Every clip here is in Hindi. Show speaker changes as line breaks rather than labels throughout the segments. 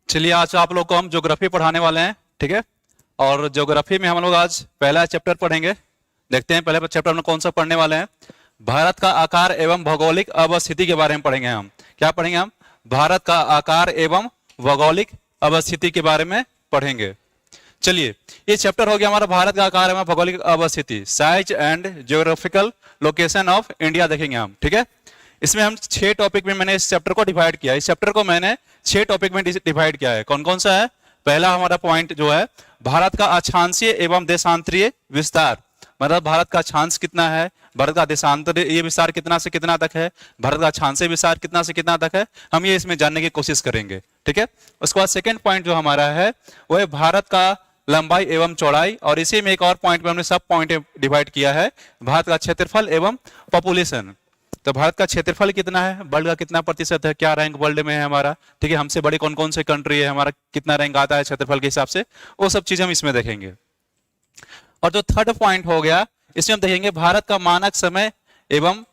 चलिए आज आप लोग को हम ज्योग्राफी पढ़ाने वाले हैं, ठीक है। और ज्योग्राफी में हम लोग आज पहला चैप्टर पढ़ेंगे। देखते हैं पहले चैप्टर में कौन सा पढ़ने वाले हैं। भारत का आकार एवं भौगोलिक अवस्थिति के बारे में पढ़ेंगे हम। क्या पढ़ेंगे हम? भारत का आकार एवं भौगोलिक अवस्थिति के बारे में पढ़ेंगे। चलिए, ये चैप्टर हो गया हमारा भारत का आकार एवं भौगोलिक अवस्थिति, size and geographical location of India देखेंगे हम, ठीक है। इसमें हम 6 टॉपिक में मैंने इस चैप्टर को डिवाइड किया। इस चैप्टर को मैंने 6 टॉपिक में डिवाइड किया है। कौन कौन सा है? पहला हमारा पॉइंट जो है भारत का अक्षांशीय एवं देशांतरीय विस्तार, मतलब भारत का अक्षांश कितना है, भारत का देशांतरीय विस्तार कितना से कितना तक है, भारत का अक्षांशीय विस्तार कितना से कितना तक है, हम ये इसमें जानने की कोशिश करेंगे, ठीक है। उसके बाद सेकंड पॉइंट जो हमारा है वो है भारत का लंबाई एवं चौड़ाई, और इसी में एक और पॉइंट में हमने सब पॉइंट डिवाइड किया है, भारत का क्षेत्रफल एवं पॉपुलेशन। तो भारत का क्षेत्रफल कितना है, वर्ल्ड का कितना प्रतिशत है, क्या रैंक वर्ल्ड में है हमारा, ठीक है। हमसे बड़ी कौन कौन से कंट्री है, हमारा कितना रैंक आता है क्षेत्रफल के हिसाब से, वो सब चीजें हम इसमें देखेंगे। और जो थर्ड पॉइंट हो गया, इसमें हम देखेंगे भारत का मानक समय एवं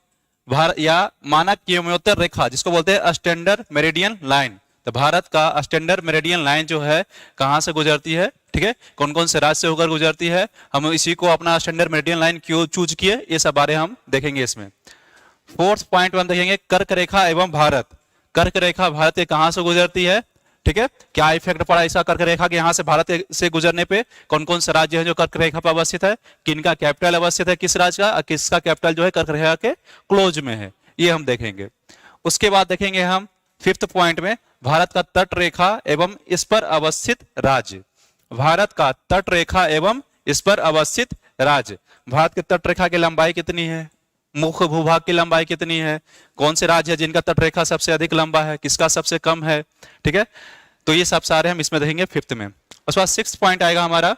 भारत या मानक किलोमीटर रेखा, जिसको बोलते हैं स्टैंडर्ड मेरिडियन लाइन। तो भारत का स्टैंडर्ड मेरिडियन लाइन जो है कहां से गुजरती है, ठीक है, कौन कौन से राज्य से होकर गुजरती है, हम इसी को अपना स्टैंडर्ड मेरिडियन लाइन क्यों चूज किए, ये सब बारे हम देखेंगे इसमें। फोर्थ पॉइंट हम देखेंगे कर्क रेखा एवं भारत। कर्क रेखा भारत के कहां से गुजरती है, ठीक है, क्या इफेक्ट पड़ा ऐसा कर्क रेखा के यहां से भारत से गुजरने पे, कौन कौन से राज्य है जो कर्क रेखा पर अवस्थित है, किनका कैपिटल अवस्थित है किस राज्य का, और किसका कैपिटल जो है कर्क रेखा के क्लोज में है, ये हम देखेंगे। उसके बाद देखेंगे हम फिफ्थ पॉइंट में भारत का तट रेखा एवं इस पर अवस्थित राज्य। भारत का तट रेखा एवं इस पर अवस्थित राज्य, भारत के तट रेखा की लंबाई कितनी है, मुख्य भूभाग की लंबाई कितनी है, कौन से राज्य है जिनका तटरेखा सबसे अधिक लंबा है, किसका सबसे कम है, ठीक है। तो ये सब सारे हम इसमें देखेंगे फिफ्थ में। उसके बाद सिक्स्थ पॉइंट आएगा हमारा,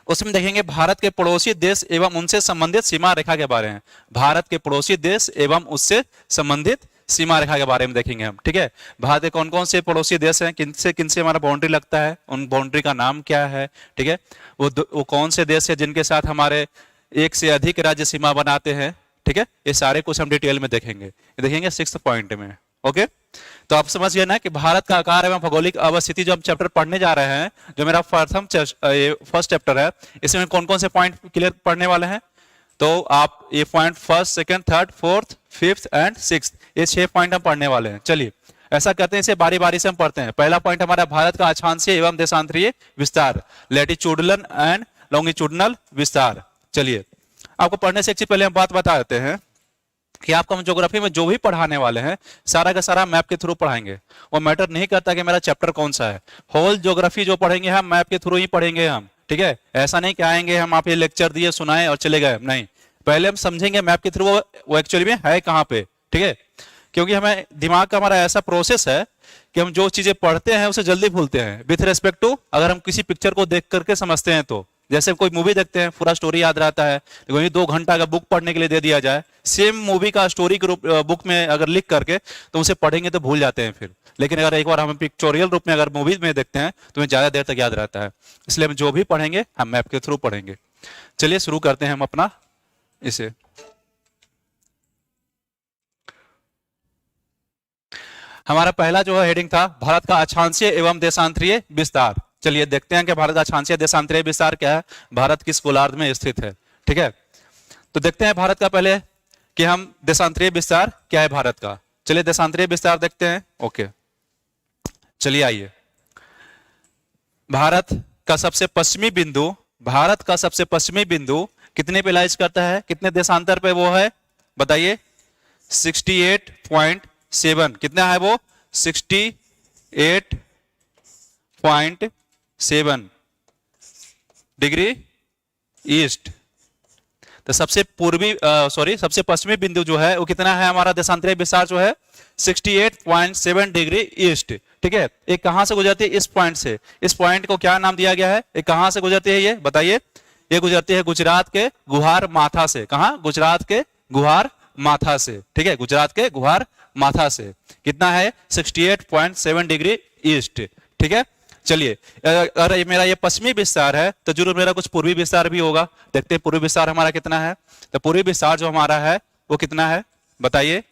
उसमें देखेंगे भारत के पड़ोसी देश एवं उनसे संबंधित सीमा रेखा के बारे में। भारत के पड़ोसी देश एवं उससे संबंधित सीमा रेखा के बारे में देखेंगे हम, ठीक है। भारत के कौन कौन से पड़ोसी देश हैं, किनसे हमारा बाउंड्री लगता है, उन बाउंड्री का नाम क्या है, ठीक है। वो कौन से देश है जिनके साथ हमारे एक से अधिक राज्य सीमा बनाते हैं, ठीक है। ये सारे कुछ हम डिटेल में देखेंगे, देखेंगे सिक्स्थ पॉइंट में, ओके। तो आप समझ गए ना कि भारत का आकार एवं भौगोलिक अवस्थिति जो हम चैप्टर पढ़ने जा रहे हैं, जो मेरा फर्स्ट चैप्टर है, इसमें कौन कौन से पॉइंट क्लियर पढ़ने वाले हैं। तो आप ये point first, second, third, fourth, fifth and sixth, ये 6 पॉइंट हम पढ़ने वाले हैं। चलिए ऐसा करते हैं, इसे बारी बारी से हम पढ़ते हैं। पहला पॉइंट हमारा भारत का अक्षांशीय एवं देशांतरीय विस्तार, लैटिट्यूडनल एंड लॉन्गिट्यूडनल विस्तार। चलिए आपको पढ़ने से एक चीज पहले हम बात बता देते हैं कि आपको हम ज्योग्राफी में जो भी पढ़ाने वाले हैं सारा का सारा मैप के थ्रू पढ़ाएंगे। वो मैटर नहीं करता कि मेरा चैप्टर कौन सा है, होल ज्योग्राफी जो पढ़ेंगे हम मैप के थ्रू ही पढ़ेंगे हम, ठीक है। ऐसा नहीं कि आएंगे हम आप ये लेक्चर दिए सुनाए और चले गए, नहीं, पहले हम समझेंगे मैप के थ्रू वो एक्चुअली में है कहाँ पे, ठीक है। क्योंकि हमें दिमाग का हमारा ऐसा प्रोसेस है कि हम जो चीजें पढ़ते हैं उसे जल्दी भूलते हैं विथ रेस्पेक्ट टू अगर हम किसी पिक्चर को देख करके समझते हैं। तो जैसे कोई मूवी देखते हैं पूरा स्टोरी याद रहता है, वही 2 घंटा का बुक पढ़ने के लिए दे दिया जाए, सेम मूवी का स्टोरी के बुक में अगर लिख करके तो उसे पढ़ेंगे तो भूल जाते हैं फिर। लेकिन अगर एक बार हम पिक्चोरियल रूप में अगर मूवी में देखते हैं तो हमें ज्यादा देर तक याद रहता है। इसलिए हम जो भी पढ़ेंगे हम मैप के थ्रू पढ़ेंगे। चलिए शुरू करते हैं हम अपना इसे। हमारा पहला जो है हेडिंग था भारत का अक्षांशीय एवं देशांतरीय विस्तार। चलिए देखते हैं कि भारत का अक्षांशीय देशांतरीय विस्तार क्या है, भारत किस गोलार्ध में स्थित है, ठीक है। तो देखते हैं भारत का पहले कि हम देशांतरीय विस्तार क्या है भारत का। चलिए देशांतरीय विस्तार देखते हैं, ओके। चलिए आइए, भारत का सबसे पश्चिमी बिंदु, भारत का सबसे पश्चिमी बिंदु कितने पे लाइज करता है, कितने देशांतर पे वो है बताइए, 68.7। कितना है वो, 68.7 डिग्री ईस्ट। तो सबसे सबसे पश्चिमी बिंदु जो है वो कितना है हमारा देशांतरीय विस्तार जो है 68.7 डिग्री ईस्ट, ठीक है। ये कहां से गुजरती है, इस पॉइंट से। इस पॉइंट को क्या नाम दिया गया है, ये कहां से गुजरती है ये बताइए। ये गुजरती है गुजरात के गुहार माथा से। कहां, गुजरात के गुहार माथा से, ठीक है, गुजरात के गुहार माथा से। कितना है, 68.7 डिग्री ईस्ट, ठीक है। चलिए अगर मेरा ये पश्चिमी विस्तार है तो जरूर मेरा कुछ पूर्वी विस्तार भी होगा। देखते हैं पूर्वी विस्तार हमारा कितना है। तो पूर्वी विस्तार जो हमारा है वो कितना है बताइए,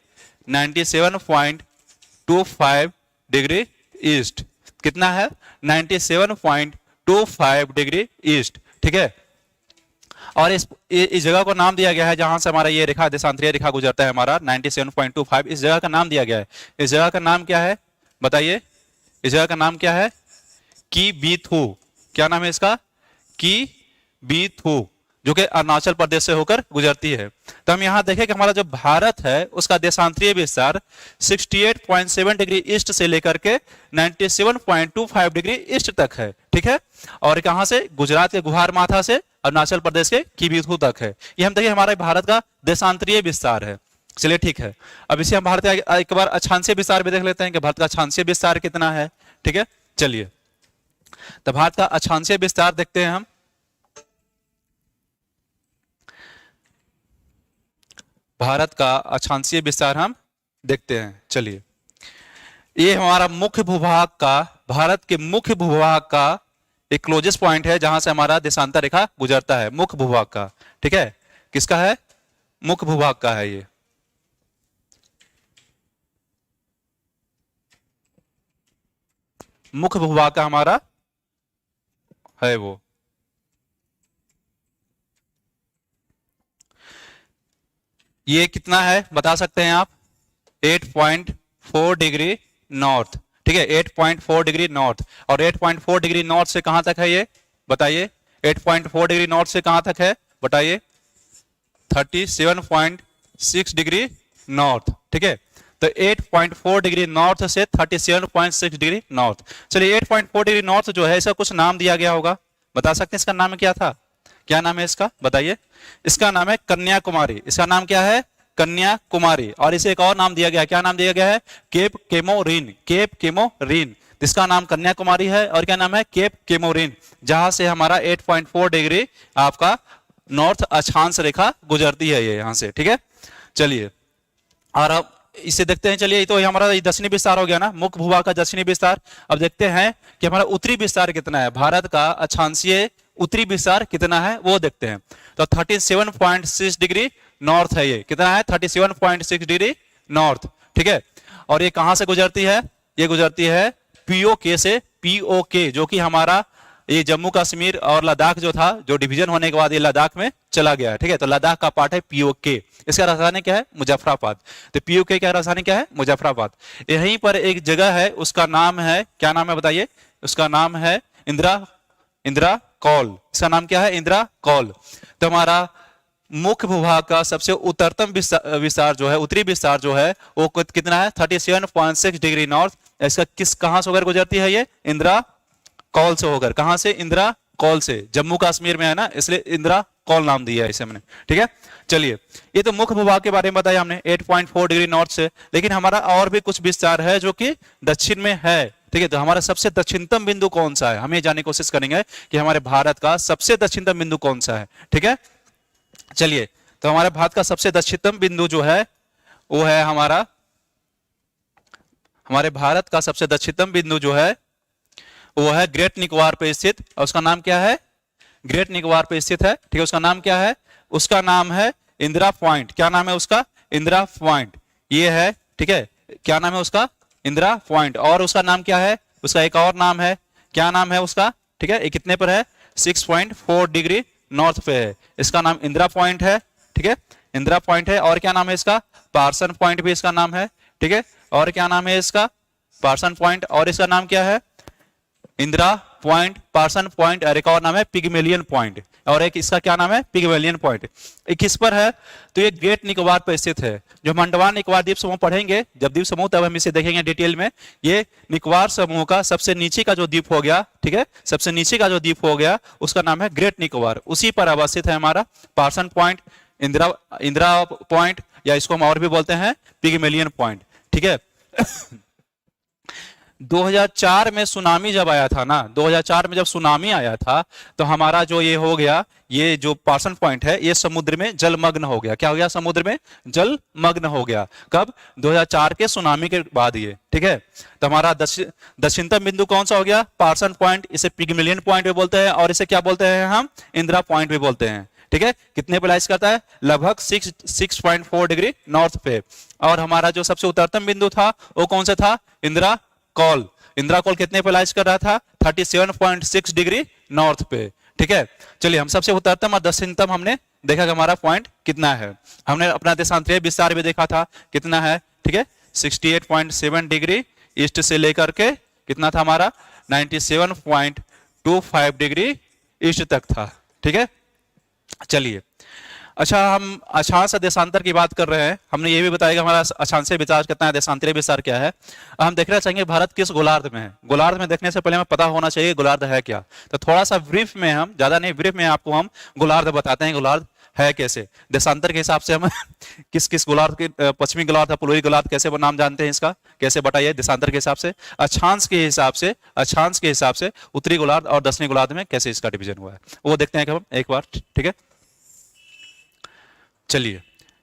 97.25 डिग्री ईस्ट। कितना है 97.25 डिग्री ईस्ट, ठीक है। और इस जगह को नाम दिया गया है जहां से हमारा ये रेखा देशांतरीय रेखा गुजरता है हमारा 97.25, इस जगह का नाम दिया गया है। इस जगह का नाम क्या है बताइए, इस जगह का नाम क्या है? कीबीथू। क्या नाम है इसका? कीबीथू, जो कि अरुणाचल प्रदेश से होकर गुजरती है। तो हम यहां देखें कि हमारा जो भारत है उसका देशांतरीय विस्तार 68.7 डिग्री ईस्ट से लेकर के 97.25 डिग्री ईस्ट तक है, ठीक है। और कहां से? गुजरात के गुहार माथा से अरुणाचल प्रदेश के कीबीथू तक है। ये हम देखिए हमारे भारत का देशांतरीय विस्तार है। चलिए ठीक है, अब इसे हम भारत का एक बार अक्षांशीय विस्तार भी देख लेते हैं कि भारत का अक्षांशीय विस्तार कितना है, ठीक है। चलिए, तो भारत का अक्षांशीय विस्तार देखते हैं हम। भारत का अक्षांशीय विस्तार हम देखते हैं। चलिए, ये हमारा मुख्य भूभाग का, भारत के मुख्य भूभाग का एक क्लोजेस्ट पॉइंट है जहां से हमारा देशांतर रेखा गुजरता है, मुख्य भूभाग का, ठीक है। किसका है? मुख्य भूभाग का है ये। मुख्य भूभाग का हमारा है वो। ये कितना है बता सकते हैं आप? 8.4 डिग्री नॉर्थ, ठीक है, 8.4 डिग्री नॉर्थ। और 8.4 डिग्री नॉर्थ से कहां तक है ये बताइए? 8.4 डिग्री नॉर्थ से कहां तक है बताइए? 37.6 डिग्री नॉर्थ, ठीक है। तो 8.4 डिग्री नॉर्थ से 37.6 डिग्री नॉर्थ। चलिए, 8.4 डिग्री नॉर्थ जो है इसका कुछ नाम दिया गया होगा, बता सकते हैं इसका नाम क्या था? क्या नाम है इसका बताइए? इसका नाम है कन्याकुमारी। इसका नाम क्या है? कन्याकुमारी। और इसे एक और नाम दिया गया, क्या नाम दिया गया है? Cap Comorin. केप केमोरिन, इसका नाम कन्याकुमारी है। और क्या नाम है? केप केमोरिन, जहां से हमारा 8.4 डिग्री आपका नॉर्थ अक्षांश रेखा गुजरती है ये यहां से, ठीक है। चलिए, और अब इसे देखते हैं। चलिए, तो ये हमारा दक्षिणी विस्तार हो गया ना, मुख्य भूभाग का दक्षिणी विस्तार। अब देखते हैं कि हमारा उत्तरी विस्तार कितना है, भारत का अक्षांशीय उत्तरी विस्तार कितना है वो देखते हैं। तो 37.6 डिग्री नॉर्थ है ये। कितना है? 37.6 डिग्री नॉर्थ, ठीक है। और ये कहां से गुजरती है? ये गुजरती है पीओके से। पीओके जो कि हमारा ये जम्मू कश्मीर और लद्दाख जो था, जो डिवीजन होने के बाद ये लद्दाख में चला गया है, ठीक है। तो लद्दाख का पार्ट है पीओके। इसका राजधानी क्या है? मुजफ्फराबाद। तो पीओके का राजधानी क्या है? मुजफ्फराबाद। यहीं पर एक जगह है, उसका नाम है, क्या नाम है बताइए? उसका नाम है इंदिरा कौल। इसका नाम क्या है? इंदिरा कौल। तो हमारा मुख्य भूभाग का सबसे उत्तरतम विस्तार जो है, उत्तरी विस्तार जो है वो कितना है? 37.6 डिग्री नॉर्थ। इसका कहां से होकर गुजरती है ये? इंदिरा कौल से होकर। कहां से? इंदिरा कौल से। जम्मू कश्मीर में है ना, इसलिए इंदिरा कौल नाम दिया है इसे मैंने, ठीक है। चलिए, ये तो मुख्य भूभाग के बारे में बताया हमने 8.4 डिग्री नॉर्थ से। लेकिन हमारा और भी कुछ विस्तार है जो कि दक्षिण में है, ठीक है। तो हमारा सबसे दक्षिणतम बिंदु कौन सा है, हम ये जानने की कोशिश करेंगे कि हमारे भारत का सबसे दक्षिणतम बिंदु कौन सा है, ठीक है। चलिए, तो हमारे भारत का सबसे दक्षिणतम बिंदु जो है वो है हमारे भारत का सबसे दक्षिणतम बिंदु जो है वो है ग्रेट निकोबार पे स्थित। और उसका नाम क्या है? ग्रेट निकोबार पे स्थित है, ठीक है। उसका नाम क्या है? उसका नाम है इंदिरा पॉइंट। क्या नाम है उसका? इंदिरा पॉइंट ये है, ठीक है। क्या नाम है उसका? इंदिरा पॉइंट। और उसका नाम क्या है? उसका एक और नाम है, क्या नाम है उसका? ठीक है, ये कितने पर है? 6.4 डिग्री नॉर्थ पे है। इसका नाम इंदिरा पॉइंट है, ठीक है, इंदिरा पॉइंट है। और क्या नाम है इसका? पार्सन पॉइंट भी इसका नाम है, ठीक है। और क्या नाम है इसका? Parsons point. और इसका नाम क्या है? Indira point, Parsons point. और एक और नाम है पिग्मेलियन पॉइंट। और एक इसका क्या नाम है? Pygmalion point. किस पर है? तो ये ग्रेट निकोबार पर स्थित है। जो हम अंडमान निकोबार द्वीप समूह पढ़ेंगे जब द्वीप समूह, तब हम इसे देखेंगे डिटेल में। ये निकोबार समूह का सबसे नीचे का जो द्वीप हो गया, ठीक है, सबसे नीचे का जो द्वीप हो गया उसका नाम है ग्रेट निकोबार। उसी पर अवस्थित है हमारा पार्सन पॉइंट, इंदिरा पॉइंट, या इसको हम और भी बोलते हैं पिग्मेलियन पॉइंट, ठीक है। 2004 में सुनामी जब आया था ना, 2004 में जब सुनामी आया था तो हमारा जो ये हो गया, ये जो पार्सन पॉइंट है ये समुद्र में जलमग्न हो गया। क्या हो गया? समुद्र में जलमग्न हो गया। कब? 2004 के सुनामी के बाद ये, ठीक है। तो हमारा दक्षिणतम बिंदु कौन सा हो गया? Parsons point. इसे पिग्मेलियन पॉइंट भी बोलते हैं और इसे क्या बोलते हैं हम? इंदिरा पॉइंट भी बोलते हैं, ठीक है। कितने पे लाइज करता है? लगभग 6.4 डिग्री नॉर्थ पे। और हमारा जो सबसे उत्तरतम बिंदु था वो कौन सा था? इंदिरा कौल। इंद्राकोल कितने पे लाइज कर रहा था? 37.6 डिग्री नॉर्थ पे। ठीक है, चलिए हम सबसे उत्तरतम और दक्षिणतम हमने देखा कि हमारा पॉइंट कितना है। हमने अपना देशांतरीय विस्तार भी देखा था, कितना है? ठीक है, 68.7 डिग्री ईस्ट से लेकर के कितना था हमारा? 97.25 डिग्री ईस्ट तक था। ठीक है, चलिए अच्छा, हम अक्षांश देशांतर की बात कर रहे हैं। हमने ये भी बताया कि हमारा अक्षांशीय विस्तार कितना है, देशांतरीय विस्तार क्या है। हम देखना चाहेंगे भारत किस गोलार्ध में है। गोलार्ध में देखने से पहले हमें पता होना चाहिए गोलार्ध है क्या। तो थोड़ा सा ब्रीफ में, हम ज्यादा नहीं, ब्रीफ में आपको हम गोलार्ध बताते हैं गोलार्ध है कैसे। देशांतर के हिसाब से हम किस किस गोलार्ध के, पश्चिमी गोलार्ध, पूर्वी गोलार्ध कैसे नाम जानते हैं इसका, कैसे बताइए देशांतर के हिसाब से। अक्षांश के हिसाब से, अक्षांश के हिसाब से उत्तरी गोलार्ध और दक्षिणी गोलार्ध में कैसे इसका डिवीजन हुआ है वो देखते हैं हम एक बार। ठीक है, चलिए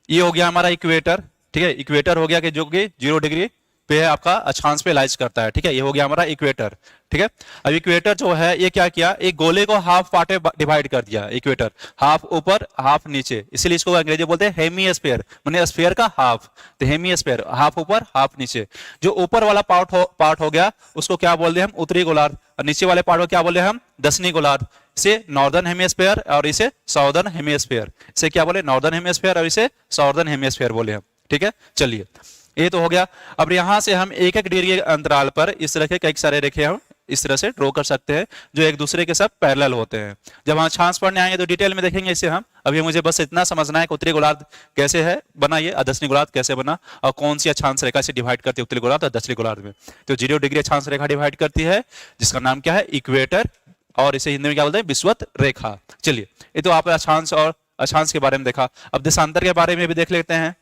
ये हो गया हमारा इक्वेटर। ठीक है, इक्वेटर हो गया कि जो कि 0 डिग्री पे है आपका, अक्षांश पे लाइज करता है। ठीक है, ये हो गया हमारा इक्वेटर। ठीक है, अब इक्वेटर जो है ये क्या किया, एक गोले को हाफ पार्ट में डिवाइड कर दिया। इक्वेटर हाफ ऊपर हाफ नीचे, इसीलिए इसको अंग्रेजी बोलते हैं हेमीस्फीयर, माने स्फीयर का हाफ। तो हेमीस्फीयर, हाफ ऊपर हाफ नीचे। जो ऊपर वाला पार्ट हो गया उसको क्या बोलते हैं हम? उत्तरी गोलार्ध। और नीचे वाले पार्ट को क्या बोले हम? दक्षिणी गोलार्ध। इसे नॉर्दर्न हेमिस्फीयर और इसे साउदर्न हेमिस्फीयर। इसे क्या बोले? नॉर्दर्न हेमिस्फीयर और इसे साउदर्न हेमिस्फीयर बोले हम। ठीक है, चलिए ये तो हो गया। अब यहां से हम एक एक डिग्री अंतराल पर इस तरह के कई सारे रेखे हम इस तरह से ड्रॉ कर सकते हैं जो एक दूसरे के साथ पैरेलल होते हैं। जब हम अक्षांश पढ़ने आएंगे तो डिटेल में देखेंगे इसे हम। अभी मुझे बस इतना समझना है कि उत्तरी गोलार्ध कैसे है बना, ये दक्षिणी गोलार्ध कैसे बना, और कौन सी अक्षांश रेखा से डिवाइड करती है उत्तरी गोलार्ध और दक्षिणी गोलार्ध में। तो 0 डिग्री अक्षांश रेखा डिवाइड करती है जिसका नाम क्या है? इक्वेटर, और इसे हिंदी में क्या बोलते हैं? विषुवत रेखा। चलिए ये तो आपने अक्षांश और अक्षांश के बारे में देखा। अब देशांतर के बारे में भी देख लेते हैं।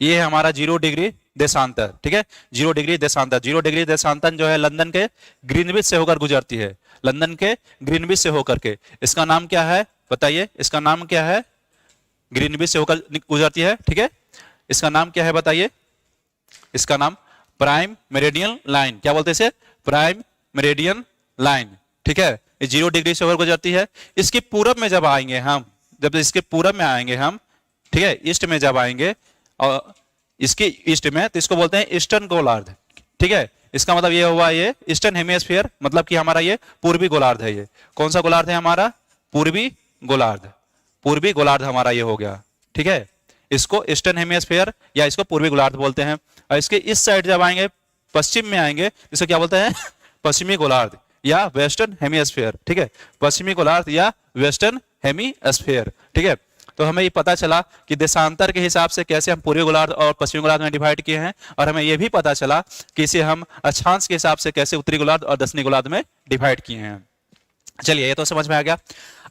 ये है हमारा 0 डिग्री देशांतर। ठीक है, 0 डिग्री देशांतर। 0 डिग्री देशांतर जो है लंदन के ग्रीनविच से होकर गुजरती है, लंदन के ग्रीनविच से होकर के। इसका नाम क्या है बताइए? इसका नाम क्या है? ग्रीनविच से होकर गुजरती है। ठीक है, इसका नाम क्या है बताइए? इसका नाम प्राइम मेरिडियन लाइन। क्या बोलते हैं इसे? Prime meridian line. ठीक है, ये 0 डिग्री से होकर गुजरती है। इसके पूरब में जब आएंगे हम, जब इसके पूरब में आएंगे हम, ठीक है, ईस्ट में जब आएंगे और इसके ईस्ट में, तो इसको बोलते हैं ईस्टर्न गोलार्ध। ठीक है, इसका मतलब ये हुआ ये ईस्टर्न हेमिस्फीयर, मतलब कि हमारा ये पूर्वी गोलार्ध है। ये कौन सा गोलार्ध है हमारा? पूर्वी गोलार्ध। पूर्वी गोलार्ध हमारा ये हो गया। ठीक है, इसको ईस्टर्न हेमिस्फीयर या इसको पूर्वी गोलार्ध बोलते हैं। और इसके इस साइड जब आएंगे, पश्चिम में आएंगे, इसको क्या बोलते हैं? पश्चिमी गोलार्ध या वेस्टर्न हेमिस्फीयर। ठीक है, पश्चिमी गोलार्ध या वेस्टर्न हेमिस्फीयर। ठीक है, तो हमें ये पता चला कि देशांतर के हिसाब से कैसे हम पूर्वी गोलार्ध और पश्चिमी गोलार्ध में डिवाइड किए हैं, और हमें यह भी पता चला कि इसे हम अक्षांश के हिसाब से कैसे उत्तरी गोलार्ध और दक्षिणी गोलार्ध में डिवाइड किए हैं। चलिए ये तो समझ में आ गया।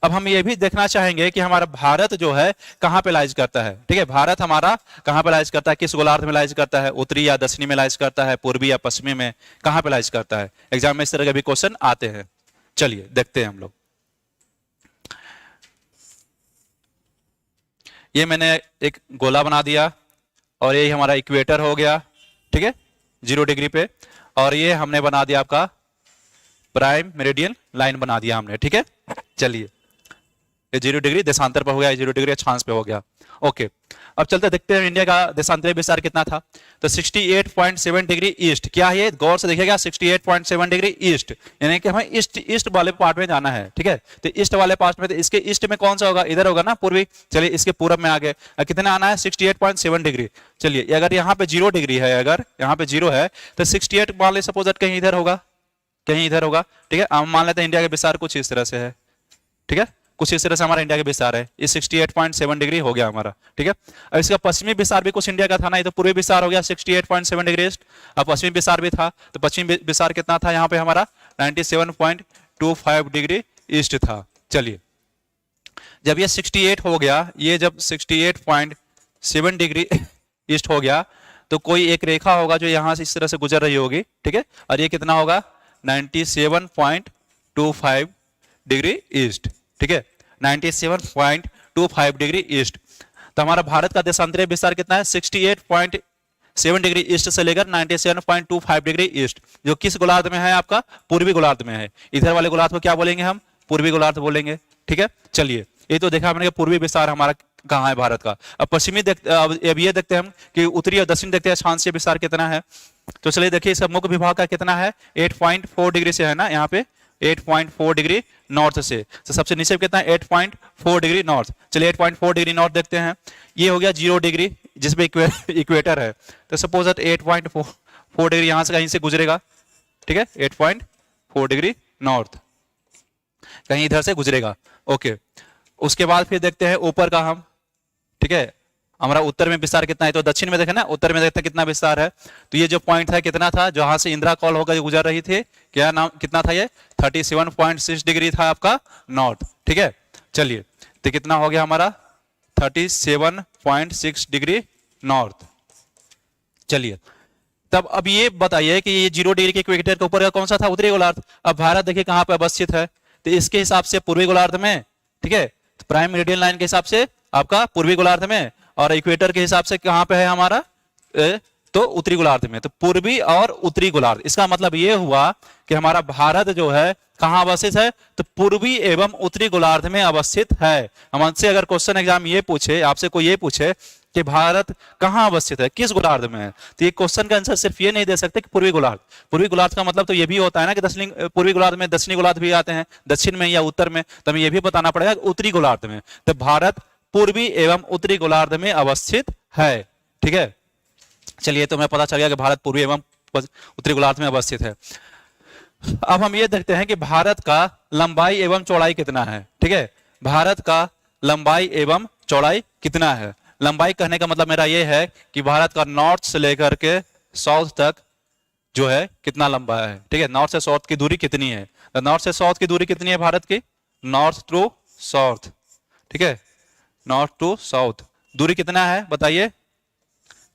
अब हम ये भी देखना चाहेंगे कि हमारा भारत जो है कहां पे लाइज करता है। ठीक है, भारत हमारा कहां पे लाइज करता है, किस गोलार्ध में लाइज करता है? उत्तरी या दक्षिणी में लाइज करता है, पूर्वी या पश्चिमी में, कहां पे लाइज करता है? एग्जाम में इस तरह के भी क्वेश्चन आते हैं। चलिए देखते हैं हम लोग। ये मैंने एक गोला बना दिया और ये हमारा इक्वेटर हो गया। ठीक है, 0 डिग्री पे, और ये हमने बना दिया आपका प्राइम मेरिडियन लाइन बना दिया हमने। ठीक है, चलिए ये 0 डिग्री देशांतर पे हो गया, 0 डिग्री अक्षांश पे हो गया। ओके, अब चलते देखते हैं इंडिया का देशांतरीय विस्तार कितना था। तो 68.7 डिग्री ईस्ट। क्या है? गौर से देखिएगा, 68.7 डिग्री ईस्ट, यानी कि हमें ईस्ट वाले पार्ट में जाना है। ठीक है, तो ईस्ट वाले पार्ट में, तो इसके ईस्ट में कौन सा होगा? इधर होगा ना, पूर्वी। चलिए इसके पूरब में आ गए, कितने आना है? 68.7 डिग्री। चलिए अगर यहाँ पे 0 डिग्री है, अगर यहाँ पे 0 है तो 68 मान ले सपोज दैट कहीं इधर होगा, कहीं इधर होगा। ठीक है, हम मान लेते हैं इंडिया के विस्तार कुछ इस तरह से है। ठीक है, कुछ इस तरह से हमारा इंडिया का विस्तार है। ये 68.7 डिग्री हो गया हमारा। ठीक है, अब इसका पश्चिमी विस्तार भी कुछ इंडिया का था ना, ये तो पूर्वी विस्तार हो गया 68.7 डिग्री ईस्ट। अब पश्चिमी विस्तार भी था, तो पश्चिमी विस्तार कितना था यहाँ पे हमारा? 97.25 डिग्री ईस्ट था। चलिए जब ये 68 हो गया, ये जब 68.7 डिग्री ईस्ट हो गया, तो कोई एक रेखा होगा जो यहां से इस तरह से गुजर रही होगी। ठीक है, और ये कितना होगा? 97.25 डिग्री ईस्ट। ठीक है, 97.25 डिग्री ईस्ट। तो हमारा भारत का देशांतरीय विस्तार कितना है? 68.7 डिग्री ईस्ट से लेकर 97.25 डिग्री ईस्ट, जो किस गोलार्ध में है? आपका पूर्वी गोलार्ध में है। इधर वाले गोलार्ध को क्या बोलेंगे हम? पूर्वी गोलार्ध बोलेंगे। ठीक है, चलिए ये तो देखा हमने पूर्वी विस्तार हमारा कहाँ है भारत का। अब पश्चिमी अब ये देखते हैं हम कि उत्तरी और दक्षिण देखते हैं अक्षांशीय विस्तार कितना है। तो चलिए देखिए इसका मुख्य विभाग का कितना है, 8.4 डिग्री से है ना, यहाँ पे 8.4 डिग्री नॉर्थ से। तो सबसे नीचे कितना है, 8.4 डिग्री नॉर्थ। चलिए 8.4 डिग्री नॉर्थ देखते हैं, ये हो गया 0 डिग्री जिसमें इक्वेटर है। तो सपोज दैट 8.4 डिग्री यहाँ से कहीं से गुजरेगा, ठीक है, 8.4 डिग्री नॉर्थ कहीं इधर से गुजरेगा। ओके, उसके बाद फिर देखते हैं ऊपर का हम, ठीक है, हमारा उत्तर में विस्तार कितना है, तो दक्षिण में देखें ना, उत्तर में देखते हैं कितना विस्तार है। तो ये जो पॉइंट था कितना था, जहां से इंदिरा कॉल होकर गुजर रही थी, क्या नाम कितना था, ये 37.6 डिग्री था आपका नॉर्थ, ठीक है। चलिए तो कितना हो गया हमारा 37.6 डिग्री नॉर्थ। चलिए तब अब ये बताइए कि ये 0 डिग्री के इक्वेटर के ऊपर का कौन सा था, उत्तरी गोलार्ध। अब भारत देखिए कहां पर अवस्थित है, तो इसके हिसाब से पूर्वी गोलार्ध में, ठीक है, तो प्राइम मेरिडियन लाइन के हिसाब से आपका पूर्वी गोलार्ध में, और इक्वेटर के हिसाब से कहां पे है हमारा, तो उत्तरी गोलार्ध में। तो पूर्वी और उत्तरी गोलार्ध, इसका मतलब ये हुआ कि हमारा भारत जो है कहां अवस्थित है, तो पूर्वी एवं उत्तरी गोलार्ध में अवस्थित है। हमसे अगर क्वेश्चन एग्जाम ये पूछे, आपसे कोई ये पूछे कि भारत कहां अवस्थित है, किस गोलार्ध में है, तो ये क्वेश्चन का आंसर सिर्फ ये नहीं दे सकते कि पूर्वी गोलार्ध। पूर्वी गोलार्ध का मतलब तो ये भी होता है ना कि पूर्वी गोलार्ध में दक्षिणी गोलार्ध भी आते हैं, दक्षिण में या उत्तर में, तो हमें ये भी बताना पड़ेगा उत्तरी गोलार्ध में। तो भारत पूर्वी एवं उत्तरी गोलार्ध में अवस्थित है, ठीक है। चलिए तो हमें पता चल गया कि भारत पूर्वी एवं उत्तरी गोलार्ध में अवस्थित है। अब हम ये देखते हैं कि भारत का लंबाई एवं चौड़ाई कितना है, ठीक है। भारत का लंबाई एवं चौड़ाई कितना है। लंबाई कहने का मतलब मेरा ये है कि भारत का नॉर्थ से लेकर के साउथ तक जो है कितना लंबा है, ठीक है। नॉर्थ से साउथ की दूरी कितनी है, तो नॉर्थ से साउथ की दूरी कितनी है भारत की, नॉर्थ टू साउथ, ठीक है, नॉर्थ टू साउथ दूरी कितना है बताइए,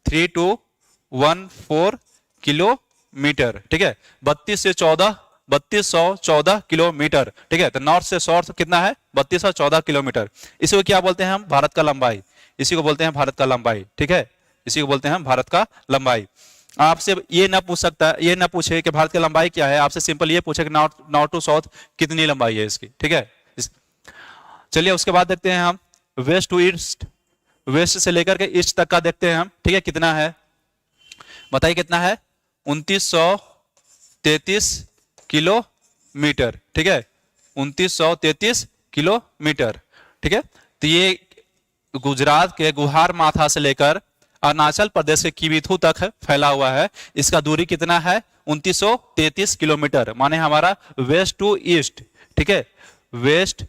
3214 किलोमीटर, ठीक है। 3214 किलोमीटर, ठीक है। तो नॉर्थ से साउथ कितना है, 3214 किलोमीटर। इसी को क्या बोलते हैं हम, भारत का लंबाई, इसी को बोलते हैं भारत का लंबाई, ठीक है, इसी को बोलते हैं हम भारत का लंबाई। आपसे ये ना पूछ सकता, ये ना पूछे कि भारत की लंबाई क्या है, आपसे सिंपल ये पूछे कि नॉर्थ टू साउथ कितनी लंबाई है इसकी, ठीक है। चलिए उसके बाद देखते हैं हम वेस्ट टू ईस्ट, वेस्ट से लेकर के ईस्ट तक का देखते हैं हम, ठीक है, कितना है बताइए, कितना है, 2933 किलोमीटर, ठीक है, 2933 किलोमीटर, ठीक है। तो ये गुजरात के गुहार माथा से लेकर अरुणाचल प्रदेश के किबिथु तक फैला हुआ है। इसका दूरी कितना है, 2933 किलोमीटर, माने हमारा वेस्ट टू ईस्ट, ठीक है, वेस्ट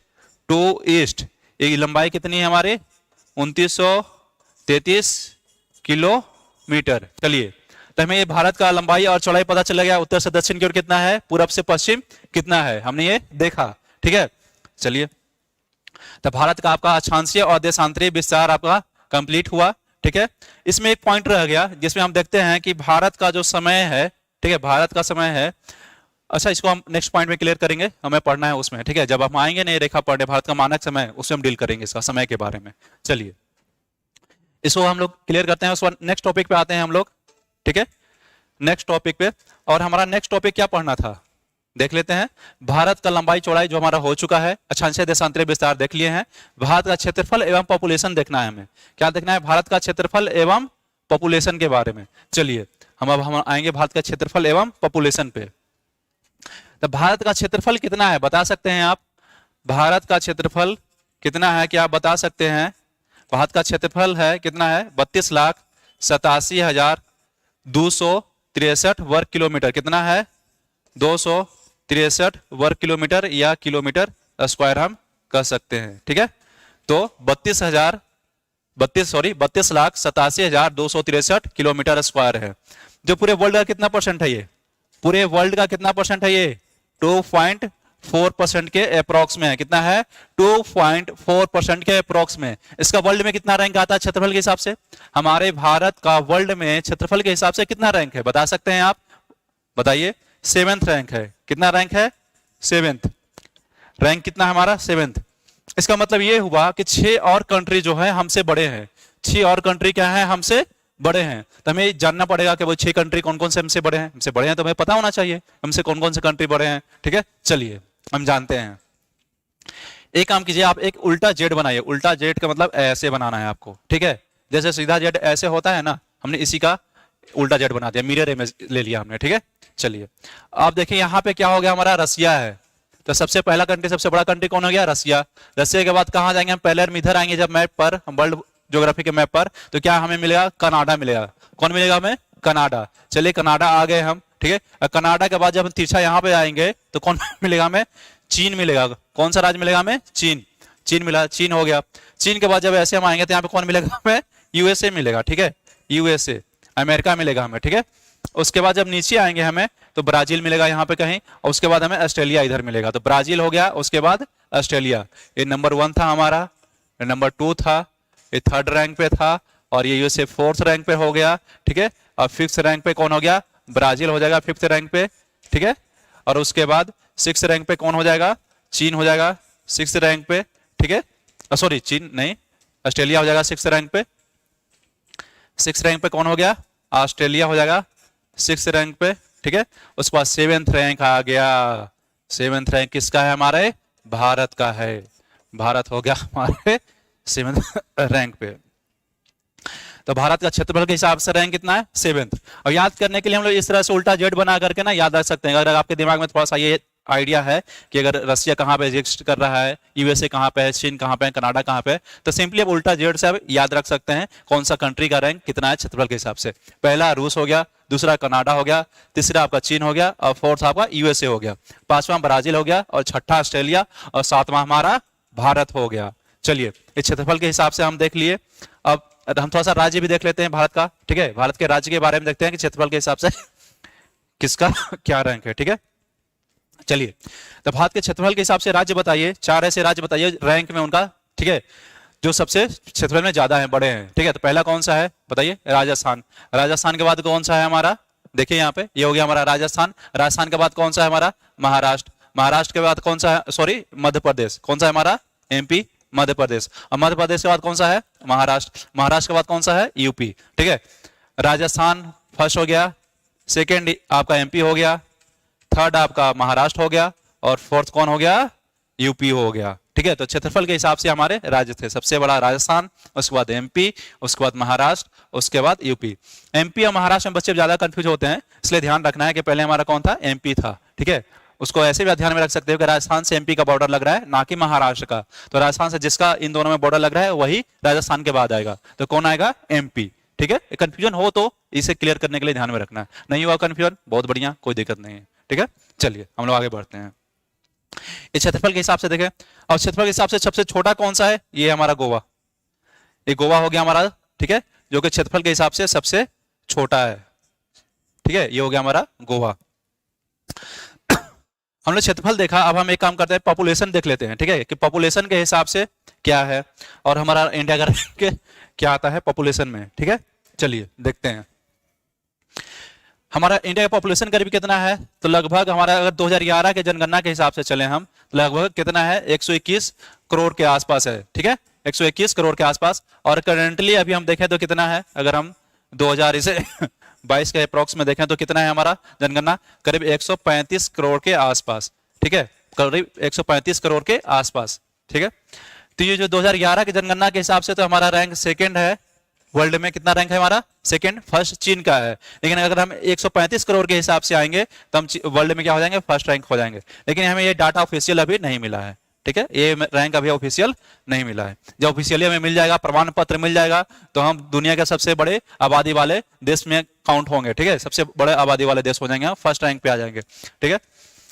टू ईस्ट ये लंबाई कितनी है हमारी, 2933 किलोमीटर। चलिए तो हमें ये भारत का लंबाई और चौड़ाई पता चला गया, उत्तर से दक्षिण की ओर कितना है, पूरब से पश्चिम कितना है, हमने ये देखा, ठीक है। चलिए तो भारत का आपका अक्षांशीय और देशांतरीय विस्तार आपका कंप्लीट हुआ, ठीक है। इसमें एक पॉइंट रह गया जिसमें हम देखते हैं कि भारत का जो समय है, ठीक है, भारत का समय है, अच्छा इसको हम नेक्स्ट पॉइंट में क्लियर करेंगे, हमें पढ़ना है उसमें, ठीक है। जब हम आएंगे नहीं रेखा पढ़ने भारत का मानक समय, उसमें हम डील करेंगे इसका समय के बारे में। चलिए इसको हम लोग क्लियर करते हैं, उसके बाद नेक्स्ट टॉपिक पे आते हैं हम लोग, ठीक है, नेक्स्ट टॉपिक पे। और हमारा नेक्स्ट टॉपिक क्या पढ़ना था देख लेते हैं। भारत का लंबाई चौड़ाई जो हमारा हो चुका है, अक्षांशीय देशांतरीय विस्तार देख लिए हैं। भारत का क्षेत्रफल एवं पॉपुलेशन देखना है, हमें क्या देखना है, भारत का क्षेत्रफल एवं पॉपुलेशन के बारे में। चलिए हम आएंगे भारत का क्षेत्रफल एवं पॉपुलेशन पे। तो भारत का क्षेत्रफल कितना है बता सकते हैं आप, भारत का क्षेत्रफल कितना है क्या आप बता सकते हैं। भारत का क्षेत्रफल है कितना है, 32,87,263 वर्ग किलोमीटर, कितना है 263 वर्ग किलोमीटर या किलोमीटर स्क्वायर हम कह सकते हैं, ठीक है। तो 32,87,263 किलोमीटर स्क्वायर है। जो पूरे वर्ल्ड का कितना परसेंट है, ये पूरे वर्ल्ड का कितना परसेंट है, ये 2.4% के अप्रोक्स में है, कितना है 2.4% के अप्रोक्स में। इसका वर्ल्ड में कितना रैंक आता है क्षेत्रफल के हिसाब से, हमारे भारत का वर्ल्ड में क्षेत्रफल के हिसाब से कितना रैंक है बता सकते हैं आप, बताइए। 7th रैंक है, कितना रैंक है 7th रैंक, कितना हमारा 7th। इसका मतलब ये हुआ कि 6 और कंट्री जो है हमसे बड़े हैं, 6 और कंट्री क्या है हमसे बड़े हैं। तो हमें जानना पड़ेगा कि वो 6 कंट्री कौन कौन से हमसे बड़े हैं, हमसे बड़े हैं तो हमें पता होना चाहिए हमसे कौन कौन से कंट्री बड़े हैं, ठीक है। चलिए हम जानते हैं। एक काम कीजिए, आप एक उल्टा जेड बनाइए। उल्टा जेड का मतलब ऐसे बनाना है आपको, ठीक है। जैसे सीधा जेड ऐसे होता है ना, हमने इसी का उल्टा जेड बना दिया, मिरर इमेज ले लिया हमने, ठीक है। चलिए आप देखिए यहाँ पे क्या हो गया, हमारा रसिया है। तो सबसे पहला कंट्री, सबसे बड़ा कंट्री कौन हो गया, रसिया। रसिया के बाद कहाँ जाएंगे हम, पहले हम इधर आएंगे जब मैप पर, वर्ल्ड ज्योग्राफी के मैप पर, तो क्या हमें मिलेगा, कनाडा मिलेगा। कौन मिलेगा हमें, कनाडा। चलिए कनाडा आ गए हम, ठीक है। और कनाडा के बाद जब हम तिरछा यहाँ पे आएंगे तो कौन मिलेगा हमें, चीन मिलेगा। कौन सा राज्य मिलेगा हमें, चीन। चीन मिला, चीन हो गया। चीन के बाद जब ऐसे हम आएंगे तो यहाँ पे कौन मिलेगा हमें, यूएसए मिलेगा, ठीक है। यूएसए, अमेरिका मिलेगा हमें, ठीक है। उसके बाद जब नीचे आएंगे हमें तो ब्राजील मिलेगा यहाँ पे कहीं, और उसके बाद हमें ऑस्ट्रेलिया इधर मिलेगा। तो ब्राजील हो गया, उसके बाद ऑस्ट्रेलिया। ये नंबर 1 था हमारा, नंबर 2 था, ये 3rd रैंक पे था, और ये यूएसए 4th रैंक पे हो गया, ठीक है। और 5th रैंक पे कौन हो गया, ब्राजील हो जाएगा 5th रैंक पे, ठीक है। और उसके बाद 6th रैंक पे कौन हो जाएगा, चीन हो जाएगा 6th रैंक पे, ठीक है। सॉरी चीन नहीं, ऑस्ट्रेलिया हो जाएगा 6th रैंक पे। 6th रैंक पे कौन हो गया, ऑस्ट्रेलिया हो जाएगा 6th रैंक पे, ठीक है। उसके बाद 7th रैंक आ गया। 7th रैंक किसका है, हमारे भारत का है। भारत हो गया हमारे 7th रैंक पे। तो भारत का क्षेत्रफल के हिसाब से रैंक कितना है, 7th। और याद करने के लिए हम लोग इस तरह से उल्टा जेड बना करके ना याद रख सकते हैं। अगर आपके दिमाग में थोड़ा सा ये आइडिया है कि अगर रसिया कहाँ पे एग्जिस्ट कर रहा है, यूएसए कहाँ पे है, चीन कहाँ पे है, कनाडा कहाँ पे है, तो सिंपली आप उल्टा जेड से आप याद रख सकते हैं कौन सा कंट्री का रैंक कितना है क्षेत्रफल के हिसाब से। पहला रूस हो गया, दूसरा कनाडा हो गया, तीसरा आपका चीन हो गया, और 4th आपका यूएसए हो गया, 5वां ब्राजील हो गया, और 6ठा ऑस्ट्रेलिया, और 7वां हमारा भारत हो गया। चलिए इस क्षेत्रफल के हिसाब से हम देख लिए। अब हम थोड़ा सा राज्य भी देख लेते हैं भारत का, ठीक है। भारत के राज्य के बारे में देखते हैं कि क्षेत्रफल के हिसाब से किसका क्या रैंक है, ठीक है। चलिए तो भारत के क्षेत्रफल के हिसाब से राज्य बताइए, 4 ऐसे राज्य बताइए रैंक में उनका, ठीक है, जो सबसे क्षेत्रफल में ज्यादा है, बड़े हैं, ठीक है। तो पहला कौन सा है बताइए, राजस्थान। राजस्थान के बाद कौन सा है हमारा, देखिए यहाँ पे ये हो गया हमारा राजस्थान। राजस्थान के बाद कौन सा है हमारा, महाराष्ट्र। महाराष्ट्र के बाद कौन सा है, सॉरी मध्य प्रदेश। कौन सा है हमारा, एमपी, मध्य प्रदेश। और मध्य प्रदेश के बाद कौन सा है, महाराष्ट्र। महाराष्ट्र के बाद कौन सा है, यूपी, ठीक है। राजस्थान फर्स्ट हो गया, सेकेंड आपका एमपी हो गया, 3rd आपका महाराष्ट्र हो गया, और 4th कौन हो गया, यूपी हो गया, ठीक है। तो क्षेत्रफल के हिसाब से हमारे राज्य थे, सबसे बड़ा राजस्थान, उसके बाद एमपी, उसके बाद महाराष्ट्र, उसके बाद यूपी। एमपी और महाराष्ट्र में बच्चे ज्यादा कंफ्यूज होते हैं, इसलिए ध्यान रखना है कि पहले हमारा कौन था, एमपी था, ठीक है। उसको ऐसे भी ध्यान में रख सकते हो कि राजस्थान से एमपी का बॉर्डर लग रहा है, ना कि महाराष्ट्र का। तो राजस्थान से जिसका इन दोनों में बॉर्डर लग रहा है वही राजस्थान के बाद आएगा, तो कौन आएगा, एमपी, ठीक है। कंफ्यूजन हो तो इसे क्लियर करने के लिए ध्यान में रखना है, नहीं हुआ कंफ्यूजन बहुत बढ़िया, कोई दिक्कत नहीं है, ठीक है। चलिए हम लोग आगे बढ़ते हैं। इस क्षेत्रफल के हिसाब से देखें, और क्षेत्रफल के हिसाब से सबसे छोटा कौन सा है, ये हमारा गोवा। ये गोवा हो गया हमारा, ठीक है, जो कि क्षेत्रफल के हिसाब से सबसे छोटा है, ठीक है। ये हो गया हमारा गोवा। हमने क्षेत्रफल देखा, अब हम एक काम करते हैं, पॉपुलेशन देख लेते हैं, ठीक है, कि पॉपुलेशन के हिसाब से क्या है, और हमारा इंडिया का रैंक क्या आता है पॉपुलेशन में, ठीक है। चलिए देखते हैं हमारा इंडिया का पॉपुलेशन करीब कितना है। तो लगभग हमारा अगर 2011 के जनगणना के हिसाब से चले हम, तो लगभग कितना है, 121 करोड़ के आसपास है, ठीक है, 121 करोड़ के आसपास। और करंटली अभी हम देखें तो कितना है, अगर हम 2022 के अप्रोक्स में देखें तो कितना है हमारा जनगणना, करीब 135 करोड़ के आसपास, ठीक है, करीब 135 करोड़ के आसपास, ठीक है। तो ये जो 2011 की जनगणना के हिसाब से तो हमारा रैंक सेकंड है वर्ल्ड में। कितना रैंक है हमारा, सेकंड। फर्स्ट चीन का है, लेकिन अगर हम 135 करोड़ के हिसाब से आएंगे तो हम वर्ल्ड में क्या हो जाएंगे, फर्स्ट रैंक हो जाएंगे। लेकिन हमें ये डाटा ऑफिशियल अभी नहीं मिला है, ठीक है, ये रैंक अभी ऑफिशियल नहीं मिला है। जब ऑफिशियली हमें मिल जाएगा, प्रमाण पत्र मिल जाएगा, तो हम दुनिया के सबसे बड़े आबादी वाले देश में काउंट होंगे, ठीक है, सबसे बड़े आबादी वाले देश हो जाएंगे, हम फर्स्ट रैंक पे आ जाएंगे, ठीक है।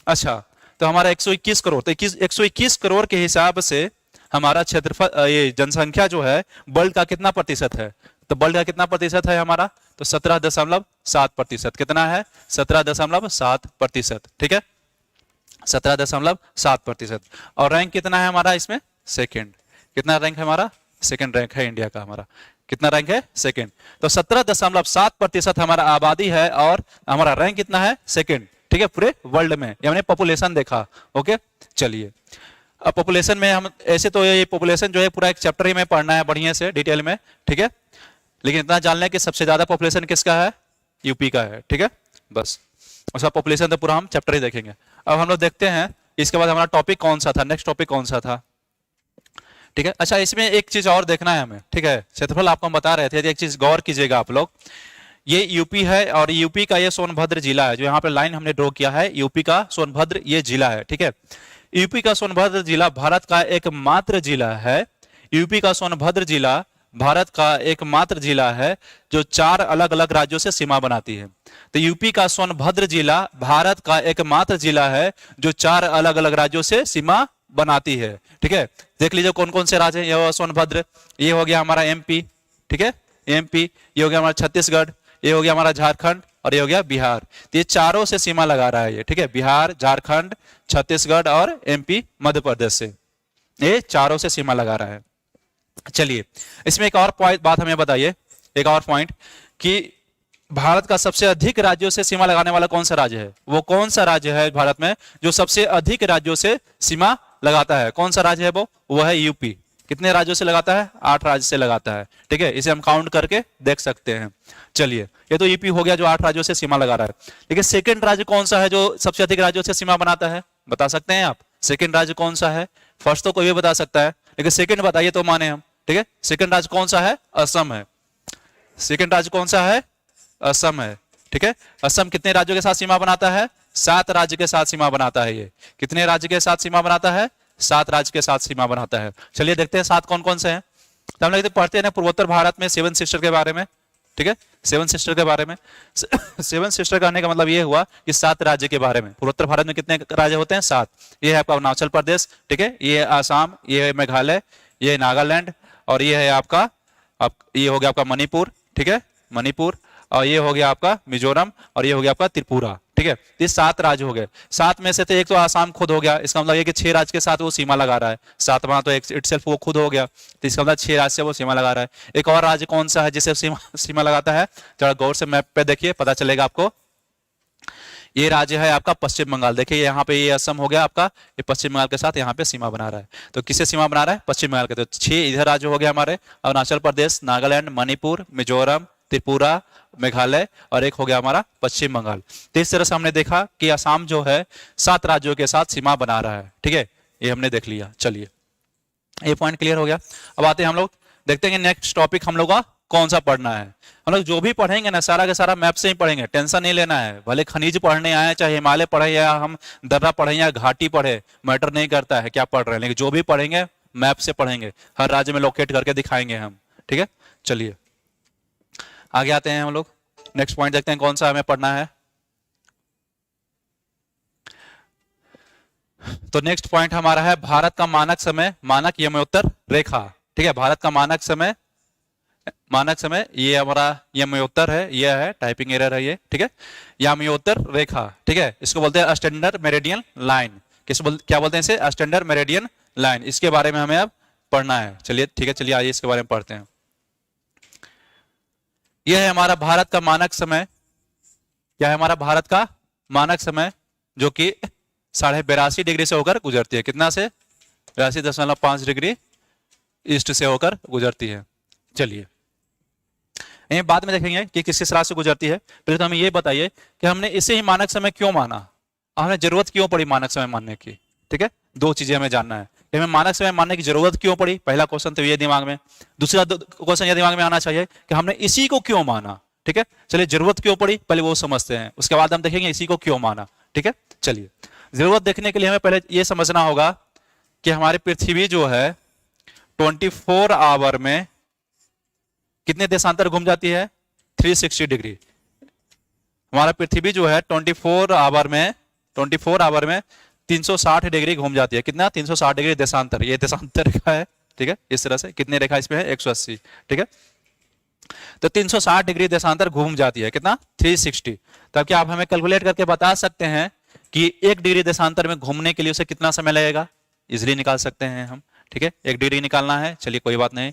अच्छा, तो हमारा 121 करोड़, तो 121 करोड़ के हिसाब से हमारा क्षेत्रफल, ये जनसंख्या जो है वर्ल्ड का कितना प्रतिशत है, तो वर्ल्ड का कितना प्रतिशत है हमारा, तो 17.7%। कितना है, 17.7%, ठीक है, 17.7%। और रैंक कितना है हमारा इसमें, सेकंड। कितना रैंक है हमारा, सेकंड रैंक है इंडिया का हमारा। कितना रैंक है, सेकंड। तो 17.7% हमारा आबादी है, और हमारा रैंक कितना है, सेकंड, ठीक है, पूरे वर्ल्ड में। हमने पॉपुलेशन देखा, ओके। चलिए अब पॉपुलेशन में हम ऐसे तो ये पॉपुलेशन जो है पूरा एक चैप्टर ही में पढ़ना है बढ़िया से डिटेल में, ठीक है, लेकिन इतना जान लें कि सबसे ज्यादा पॉपुलेशन किसका है, यूपी का है, ठीक है, बस। उसका पॉपुलेशन तो पूरा हम चैप्टर ही देखेंगे। अब हम लोग देखते हैं इसके बाद हमारा टॉपिक कौन सा था, नेक्स्ट टॉपिक कौन सा था, ठीक है। अच्छा, इसमें एक चीज और देखना है हमें, ठीक है। क्षेत्रफल आपको हम बता रहे थे, एक चीज गौर कीजिएगा आप लोग। ये यूपी है और यूपी का ये सोनभद्र जिला है, जो यहाँ पे लाइन हमने ड्रॉ किया है, यूपी का सोनभद्र ये जिला है, ठीक है। यूपी का सोनभद्र जिला भारत का एकमात्र जिला है, यूपी का सोनभद्र जिला भारत का एकमात्र जिला है जो 4 अलग अलग राज्यों से सीमा बनाती है। तो यूपी का सोनभद्र जिला भारत का एकमात्र जिला है जो 4 अलग अलग राज्यों से सीमा बनाती है, ठीक है। देख लीजिए कौन कौन से राज्य हैं। ये सोनभद्र, ये हो गया हमारा एमपी, ठीक है, एमपी, ये हो गया हमारा छत्तीसगढ़, ये हो गया हमारा झारखंड और ये हो गया बिहार। तो ये चारों से सीमा लगा रहा है ये, ठीक है। बिहार, झारखंड, छत्तीसगढ़ और एमपी मध्य प्रदेश से, ये चारों से सीमा लगा रहा है। चलिए, इसमें एक और बात हमें बताइए, एक और पॉइंट, कि भारत का सबसे अधिक राज्यों से सीमा लगाने वाला कौन सा राज्य है? वो कौन सा राज्य है भारत में जो सबसे अधिक राज्यों से सीमा लगाता है? कौन सा राज्य है वो है यूपी। कितने राज्यों से लगाता है? 8 राज्य से लगाता है, ठीक है। इसे हम काउंट करके देख सकते हैं। चलिए, ये तो यूपी हो गया जो 8 राज्यों से सीमा लगा रहा है। लेकिन सेकंड राज्य कौन सा है जो सबसे अधिक राज्यों से सीमा बनाता है? बता सकते हैं आप सेकंड राज्य कौन सा है? फर्स्ट तो कोई भी बता सकता है, लेकिन सेकंड बताइए तो माने हम, ठीक है। सेकंड राज्य कौन सा है? असम है। सेकंड राज्य कौन सा है? असम है, ठीक है। असम कितने राज्यों के साथ सीमा बनाता है? 7 राज्य के साथ सीमा बनाता है। ये कितने राज्य के साथ सीमा बनाता है? 7 राज्य के साथ सीमा बनाता है। चलिए देखते हैं 7 कौन कौन से हैं। तो हम लोग पढ़ते हैं ना पूर्वोत्तर भारत में 7 सिस्टर के बारे में, ठीक है। 7 सिस्टर के बारे में 7 सिस्टर कहने का मतलब ये हुआ कि 7 राज्य के बारे में। पूर्वोत्तर भारत में कितने राज्य होते हैं? 7। ये है आपका अरुणाचल प्रदेश, ठीक है, ये आसाम, ये है मेघालय, ये है नागालैंड और ये है आपका ये हो गया आपका मणिपुर, ठीक है, मणिपुर, और ये हो गया आपका मिजोरम और ये हो गया आपका त्रिपुरा, ठीक है। ये 7 राज्य हो गए। 7 में से तो एक तो आसाम खुद हो गया, इसका मतलब ये कि 6 राज्य के साथ वो सीमा लगा रहा है। 7वां तो इटसेल्फ वो खुद हो गया, तो इसका मतलब 6 राज्य से वो सीमा लगा रहा है। एक और राज्य कौन सा है जिसे सीमा लगाता है? जरा गौर से मैप पे देखिए, पता चलेगा आपको। ये राज्य है आपका पश्चिम बंगाल। देखिए यहाँ पे ये असम हो गया आपका, ये पश्चिम बंगाल के साथ यहाँ पे सीमा बना रहा है। तो किससे सीमा बना रहा है? पश्चिम बंगाल के। तो 6 इधर राज्य हो गया हमारे, अरुणाचल प्रदेश, नागालैंड, मणिपुर, मिजोरम, त्रिपुरा, मेघालय और एक हो गया हमारा पश्चिम बंगाल। तो इस तरह से हमने देखा कि असम जो है 7 राज्यों के साथ सीमा बना रहा है, ठीक है। ये हमने देख लिया। चलिए, ये पॉइंट क्लियर हो गया। अब आते हैं हम लोग, देखते हैं नेक्स्ट टॉपिक हम लोग का कौन सा पढ़ना है। हम लोग जो भी पढ़ेंगे ना सारा का सारा मैप से ही पढ़ेंगे, टेंशन नहीं लेना है। भले खनिज पढ़ने आए, चाहे हिमालय पढ़े या हम दर्रा पढ़े या घाटी पढ़े, मैटर नहीं करता है क्या पढ़ रहे हैं, लेकिन जो भी पढ़ेंगे मैप से पढ़ेंगे। हर राज्य में लोकेट करके दिखाएंगे हम, ठीक है। चलिए आगे आते हैं हम लोग, नेक्स्ट पॉइंट देखते हैं कौन सा हमें पढ़ना है। तो नेक्स्ट पॉइंट हमारा है भारत का मानक समय, मानक यमोत्तर रेखा, ठीक है। भारत का मानक समय ये हमारा यमोत्तर है, ये है टाइपिंग एरर है ये, ठीक है। यमोत्तर रेखा, ठीक है, इसको बोलते हैं स्टैंडर्ड मेरिडियन लाइन। क्या बोलते हैं इसे? Standard meridian line. इसके बारे में हमें अब पढ़ना है। चलिए ठीक है, चलिए आइए इसके बारे में पढ़ते हैं। यह है हमारा भारत का मानक समय, क्या है हमारा भारत का मानक समय, जो कि 82.5 डिग्री से होकर गुजरती है। कितना से? 82.5 डिग्री ईस्ट से होकर गुजरती है। चलिए ये बाद में देखेंगे कि किस किस रास्ते से गुजरती है। पहले तो हमें ये बताइए कि हमने इसे ही मानक समय क्यों माना, हमें जरूरत क्यों पड़ी मानक समय मानने की, ठीक है। 2 चीजें हमें जानना है कि हमें मानक समय मानने की जरूरत क्यों पड़ी। पहला क्वेश्चन तो ये दिमाग में। दूसरा क्वेश्चन ये दिमाग में आना चाहिए कि हमने इसी को क्यों माना, ठीक है। चलिए जरूरत क्यों पड़ी पहले वो समझते हैं, उसके बाद हम देखेंगे इसी को क्यों माना, ठीक है। चलिए जरूरत देखने के लिए हमें पहले ये समझना होगा कि हमारी पृथ्वी जो है 24 आवर में कितने देशांतर घूम जाती है? 360 डिग्री। हमारा पृथ्वी जो है 24 आवर में 360 डिग्री घूम जाती है। कितना? 360 डिग्री देशांतर। ये देशांतर रेखा है, ठीक है। इस तरह से कितनी रेखा इसमें है? 180, ठीक है। तो 360 डिग्री देशांतर घूम जाती है। कितना? 360। तब क्या आप हमें कैलकुलेट करके बता सकते हैं कि 1 डिग्री देशांतर में घूमने के लिए उसे कितना समय लगेगा? इजिली निकाल सकते हैं हम, ठीक है। 1 डिग्री निकालना है, चलिए कोई बात नहीं।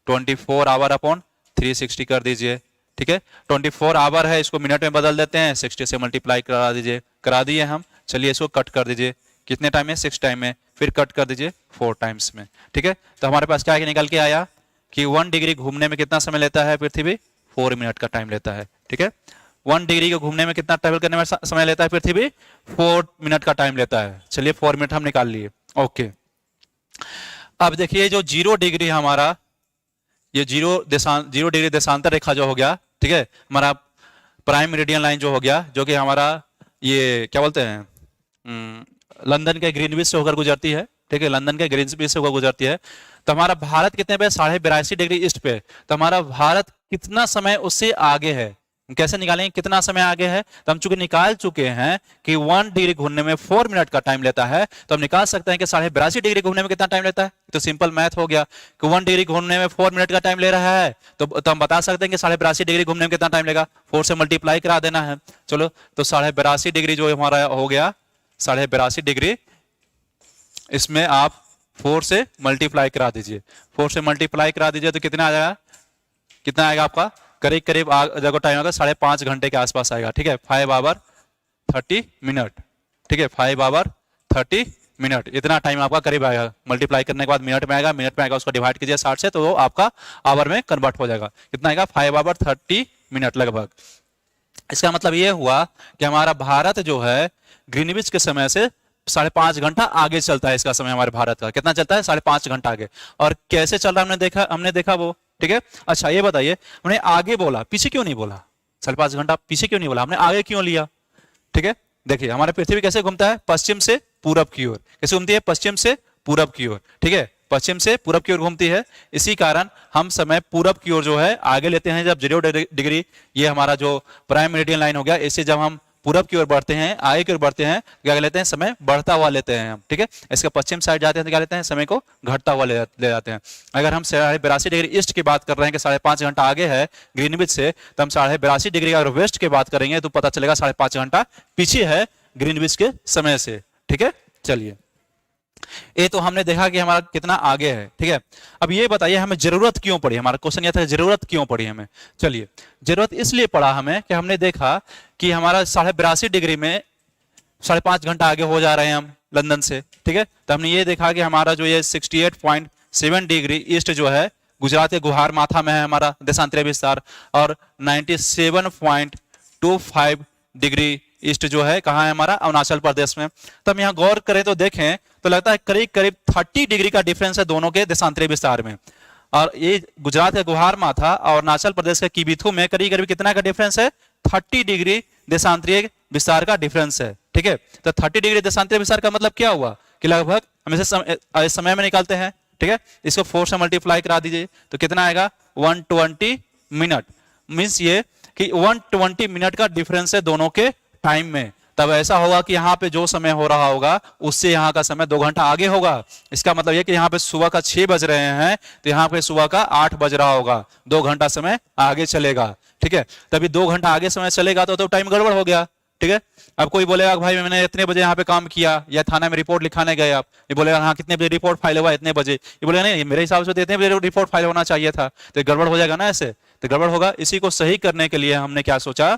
24 आवर अपॉन 360 कर दीजिए, ठीक है। 24 आवर है, इसको मिनट में बदल देते हैं, 60 से मल्टीप्लाई करा दीजिए। करा दिए हम। चलिए इसको कट कर दीजिए। कितने टाइम में? 6 टाइम में। फिर कट कर दीजिए 4 टाइम्स में, ठीक है। तो हमारे पास क्या निकल के आया कि 1 डिग्री घूमने में कितना समय लेता है पृथ्वी? 4 मिनट का टाइम लेता है, ठीक है। 1 डिग्री को घूमने में कितना ट्रेवल करने में समय लेता है पृथ्वी? 4 मिनट का टाइम लेता है। चलिए 4 मिनट हम निकाल लिए, ओके। अब देखिए जो 0 डिग्री हमारा, ये 0 डिग्री देशांतर रेखा जो हो गया, ठीक है, हमारा प्राइम मेरिडियन लाइन जो हो गया, जो कि हमारा ये क्या बोलते हैं, लंदन के ग्रीनविच से होकर गुजरती है, ठीक है, लंदन के ग्रीनविच से होकर गुजरती है। तो हमारा भारत कितने पे, 82.5 डिग्री ईस्ट पे। तो हमारा भारत कितना समय उससे आगे है, कैसे निकालेंगे कितना समय आगे है? तो हम चूंकि निकाल चुके हैं कि 1 डिग्री घूमने में 4 मिनट का टाइम लेता है, तो हम निकाल सकते हैं कि 82.5 डिग्री घूमने में कितना टाइम लेता है। तो सिंपल मैथ हो गया कि 1 डिग्री घूमने में 4 मिनट का टाइम ले रहा है, तो हम बता सकते हैं कि 82.5 डिग्री घूमने में कितना टाइम लेगा, 4 से मल्टीप्लाई करा देना है। चलो, तो 82.5 डिग्री जो हमारा हो गया, 82.5 डिग्री, इसमें आप 4 से मल्टीप्लाई करा दीजिए, 4 से मल्टीप्लाई करा दीजिए तो कितना आ जाएगा, कितना आएगा आपका, करीब करीब जब टाइम आएगा 5.5 घंटे के आसपास आएगा, ठीक है, 5 आवर 30 मिनट, ठीक है, 5 आवर 30 मिनट, इतना टाइम आपका करीब आएगा। मल्टीप्लाई करने के बाद मिनट में आएगा, उसको डिवाइड कीजिए 60 से, तो वो आपका आवर में कन्वर्ट हो जाएगा। कितना आएगा, 5 आवर 30 मिनट लगभग। इसका मतलब ये हुआ कि हमारा भारत जो है ग्रीनविच के समय से 5.5 घंटा आगे चलता है। इसका समय हमारे भारत का कितना चलता है, 5.5 घंटा आगे। और कैसे चल रहा है हमने देखा वो, ठीक है। अच्छा ये बताइए, हमने आगे बोला, पीछे क्यों नहीं बोला, 5.5 घंटा पीछे क्यों नहीं बोला, हमने आगे क्यों लिया, ठीक है। देखिए हमारा पृथ्वी कैसे घूमता है, पश्चिम से पूरब की ओर, कैसे घूमती है, पश्चिम से पूरब की ओर, ठीक है, पश्चिम से पूरब की ओर घूमती है। इसी कारण हम समय पूरब की ओर जो है आगे लेते हैं। जब 0 डिग्री, ये हमारा जो प्राइम मेरिडियन लाइन हो गया, इससे जब हम पूरब की ओर बढ़ते हैं, आगे की ओर बढ़ते हैं, क्या लेते हैं, समय बढ़ता हुआ लेते हैं हम, ठीक है। इसके पश्चिम साइड जाते हैं तो क्या लेते हैं, समय को घटता हुआ ले जाते हैं। अगर हम 82.5 डिग्री ईस्ट की बात कर रहे हैं कि 5.5 घंटा आगे है ग्रीनविच से, तो हम 82.5 डिग्री अगर वेस्ट की बात करेंगे तो पता चलेगा 5.5 घंटा पीछे है ग्रीनविच के समय से, ठीक है। चलिए, ये तो हमने देखा कि हमारा कितना आगे है, ठीक है। अब ये बताइए हमें जरूरत क्यों पड़ी, हमारा क्वेश्चन यह था जरूरत क्यों पड़ी हमें। चलिए, जरूरत इसलिए पड़ा हमें कि हमने देखा कि हमारा 82.5 डिग्री में 5.5 घंटा आगे हो जा रहे हैं हम लंदन से, ठीक है। तो हमने ये देखा कि हमारा जो ये 68.7 डिग्री ईस्ट जो है गुजरात के गुहार माथा में है हमारा देशांतरीय विस्तार, और 97.25 डिग्री ईस्ट जो है कहाँ है हमारा, अरुणाचल प्रदेश में। तो हम यहाँ गौर करें तो देखें तो लगता है करीब करीब 30 डिग्री का डिफरेंस है दोनों के देशांतरीय विस्तार में। और ये गुजरात के गुहार माथा और अरुणाचल प्रदेश के किबिथु में करीब करीब कितना का डिफरेंस है, 30 डिग्री देशांतरीय विस्तार का डिफरेंस है, ठीक है। तो 30 डिग्री देशांतरीय विस्तार का मतलब क्या हुआ कि लगभग हम इसे समय में निकालते हैं, ठीक है। इसको 4 से मल्टीप्लाई करा दीजिए तो कितना आएगा, 120 मिनट। मीन्स ये कि 120 मिनट का डिफरेंस है दोनों के टाइम में। तब ऐसा होगा कि यहाँ पे जो समय हो रहा होगा उससे यहाँ का समय 2 घंटा आगे होगा। इसका मतलब ये कि यहाँ पे सुबह का 6 बज रहे हैं तो यहाँ पे सुबह का 8 बज रहा होगा, 2 घंटा समय आगे चलेगा, ठीक है। तभी 2 घंटा आगे समय चलेगा तो टाइम गड़बड़ हो गया, ठीक है। अब कोई बोलेगा भाई मैंने इतने बजे यहाँ पे काम किया, या थाना में रिपोर्ट लिखाने गए आप, ये बोलेगा हाँ कितने बजे रिपोर्ट फाइल हुआ, इतने बजे, ये बोलेगा नहीं मेरे हिसाब से तो इतने बजे रिपोर्ट फाइल होना चाहिए था, तो गड़बड़ हो जाएगा ना, ऐसे तो गड़बड़ होगा। इसी को सही करने के लिए हमने क्या सोचा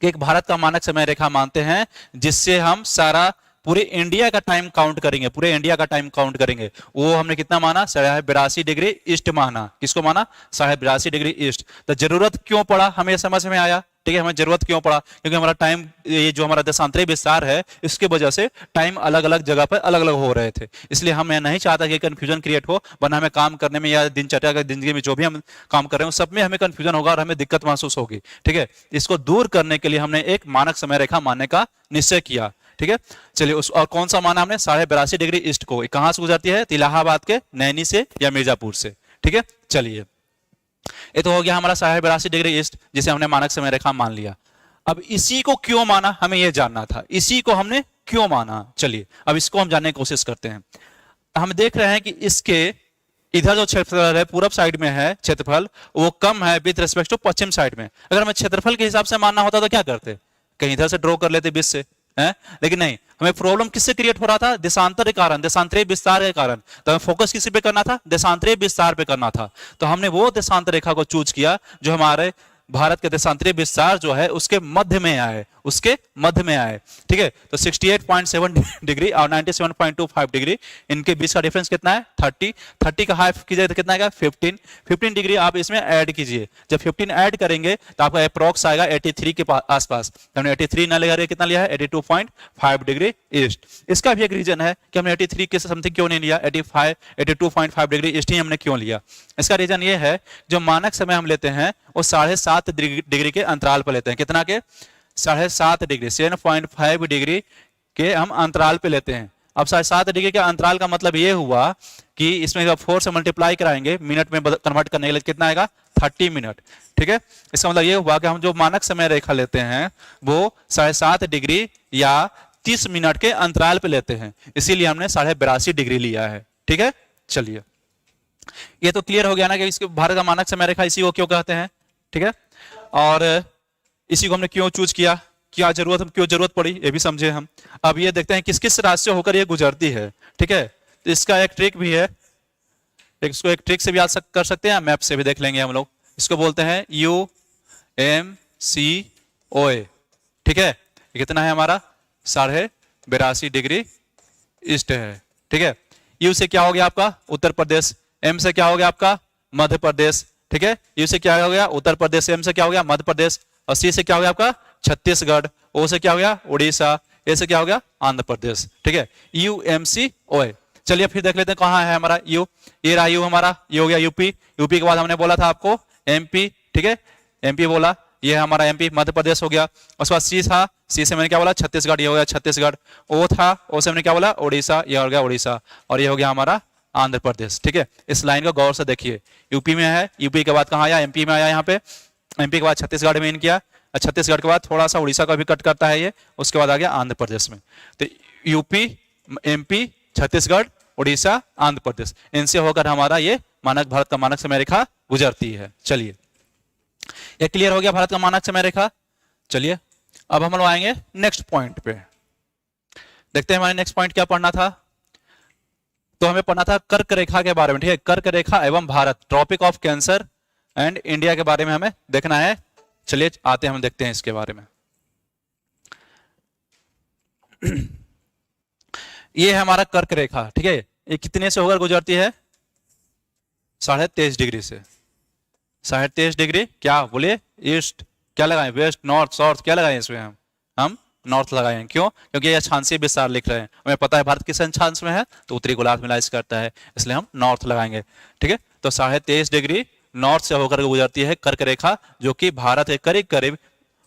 कि एक भारत का मानक समय रेखा मानते हैं जिससे हम सारा पूरे इंडिया का टाइम काउंट करेंगे, पूरे इंडिया का टाइम काउंट करेंगे। वो हमने कितना माना, 82.5 डिग्री ईस्ट माना। किसको माना, 82.5 डिग्री ईस्ट। तो जरूरत क्यों पड़ा हमें समझ में आया, ठीक है। हमें जरूरत क्यों पड़ा, क्योंकि हमारा टाइम, ये जो हमारा देशांतरीय विस्तार है इसके वजह से टाइम अलग अलग जगह पर अलग अलग हो रहे थे। इसलिए हम नहीं चाहता कि कंफ्यूजन क्रिएट हो, वरना हमें काम करने में या दिनचर्या का जिंदगी में जो भी हम काम कर रहे हैं सब में हमें कंफ्यूजन होगा और हमें दिक्कत महसूस होगी, ठीक है। इसको दूर करने के लिए हमने एक मानक समय रेखा मानने का निश्चय किया, ठीक है। चलिए उस और कौन सा माना हमने, 82.5 डिग्री ईस्ट को। कहां से गुजरती है, इलाहाबाद के नैनी से या मिर्जापुर से, ठीक है। चलिए ये तो हो गया हमारा 82.5 डिग्री ईस्ट जिसे हमने मानक समय रेखा मान लिया। अब इसी को क्यों माना हमें यह जानना था, इसी को हमने क्यों माना। चलिए अब इसको हम जानने की कोशिश करते हैं। हम देख रहे हैं कि इसके इधर जो क्षेत्रफल है पूरब साइड में है क्षेत्रफल, वो कम है विद रिस्पेक्ट टू पश्चिम साइड में। अगर हमें क्षेत्रफल के हिसाब से मानना होता तो क्या करते, कहीं इधर से ड्रॉ कर लेते 20 से, है? लेकिन नहीं, हमें प्रॉब्लम किससे क्रिएट हो रहा था, देशांतर के कारण, देशांतरीय विस्तार के कारण। तो हमें फोकस किसी पे करना था, देशांतरीय विस्तार पे करना था। तो हमने वो देशांतर रेखा को चूज किया जो हमारे भारत के देशांतरीय विस्तार जो है उसके मध्य में आए, उसके मध्य में आए, ठीक है। तो 68.7 डिग्री और 97.25 डिग्री, इनके बीच का डिफरेंस कितना है 30 का हाफ कीजिए तो कितना आएगा 15 डिग्री आप इसमें ऐड कीजिए। जब 15 ऐड करेंगे तो आपका अप्रॉक्स आएगा 83 के आसपास। हमने 83 ना लगा कितना लिया है 82.5 डिग्री ईस्ट। इसका भी एक रीजन है कि हमने 83 के समथिंग क्यों नहीं लिया, 82.5 डिग्री ईस्ट ही हमने क्यों लिया। इसका रीजन ये है जो मानक समय हम लेते हैं वो 7.5 डिग्री के अंतराल पर लेते हैं। कितना के 7.5 डिग्री 7.5 डिग्री के हम अंतराल पे लेते हैं। अब 7.5 डिग्री के अंतराल का मतलब ये हुआ कि इसमें जब 4 से मल्टीप्लाई कराएंगे मिनट में कन्वर्ट करने के लिए कितना आएगा 30 मिनट, ठीक है। इसका मतलब ये हुआ कि हम जो मानक समय रेखा लेते हैं वो 7.5 डिग्री या 30 मिनट के अंतराल पे लेते हैं, इसीलिए हमने 82.5 डिग्री लिया है, ठीक है। चलिए ये तो क्लियर हो गया ना कि इसके भारत का मानक समय रेखा इसी को क्यों कहते हैं, ठीक है। और इसी को हमने क्यों चूज किया, क्या जरूरत हम क्यों जरूरत पड़ी ये भी समझे हम। अब ये देखते हैं किस किस राज्य से होकर ये गुजरती है, ठीक है। तो इसका एक ट्रिक भी है, इसको एक ट्रिक से भी याद कर सकते हैं, मैप से भी देख लेंगे हम लोग। इसको बोलते हैं UMCOA, ठीक है। ये कितना है हमारा 82.5 डिग्री ईस्ट है, ठीक है। यू से क्या हो गया आपका उत्तर प्रदेश, एम से क्या हो गया आपका मध्य प्रदेश, ठीक है। यू से क्या हो गया उत्तर प्रदेश, एम से क्या हो गया मध्य प्रदेश, और सी से क्या हो गया आपका छत्तीसगढ़, ओ से क्या हो गया उड़ीसा, ए से क्या हो गया आंध्र प्रदेश, ठीक है। UMCOA। चलिए फिर देख लेते हैं कहाँ है हमारा यू। ये रहा यू हमारा, ये हो गया यूपी। यूपी के बाद हमने बोला था आपको एमपी, ठीक है, एमपी बोला, ये हमारा एमपी मध्य प्रदेश हो गया। उसके बाद सी था, सी से मैंने क्या बोला छत्तीसगढ़, ये हो गया छत्तीसगढ़। ओ था, ओ से मैंने क्या बोला उड़ीसा, ये हो गया उड़ीसा, और ये हो गया हमारा आंध्र प्रदेश, ठीक है। इस लाइन को गौर से देखिए, यूपी में है, यूपी के बाद कहाँ आया एमपी में आया, यहाँ पे एमपी के बाद छत्तीसगढ़ में इन किया, छत्तीसगढ़ के बाद थोड़ा सा उड़ीसा का भी कट करता है ये, उसके बाद आ गया आंध्र प्रदेश में। तो यूपी, एमपी, छत्तीसगढ़, उड़ीसा, आंध्र प्रदेश, इनसे होकर हमारा ये मानक भारत का मानक समय रेखा गुजरती है। चलिए ये क्लियर हो गया भारत का मानक समय रेखा। चलिए अब हम लोग आएंगे नेक्स्ट पॉइंट पे, देखते हैं हमारे नेक्स्ट पॉइंट क्या पढ़ना था। तो हमें पढ़ना था कर्क रेखा के बारे में, ठीक है। कर्क रेखा एवं Bharat, tropic of cancer and India के बारे में हमें देखना है। चलिए आते हैं हम देखते हैं इसके बारे में। ये है हमारा कर्क रेखा, ठीक है। ये कितने से होकर गुजरती है 23.5 डिग्री से। 23.5 डिग्री क्या बोलिए, ईस्ट क्या लगाएं, वेस्ट, नॉर्थ, साउथ क्या लगाएं इसमें हम नॉर्थ लगाए। क्यों? क्योंकि ये अक्षांशीय विस्तार लिख रहे हैं, हमें पता है भारत किस अक्षांश में है, तो उत्तरी गोलार्ध में लाइज करता है, इसलिए हम नॉर्थ लगाएंगे, ठीक है। तो 23.5 डिग्री नॉर्थ से होकर गुजरती है कर्क रेखा, जो कि भारत के करीब करीब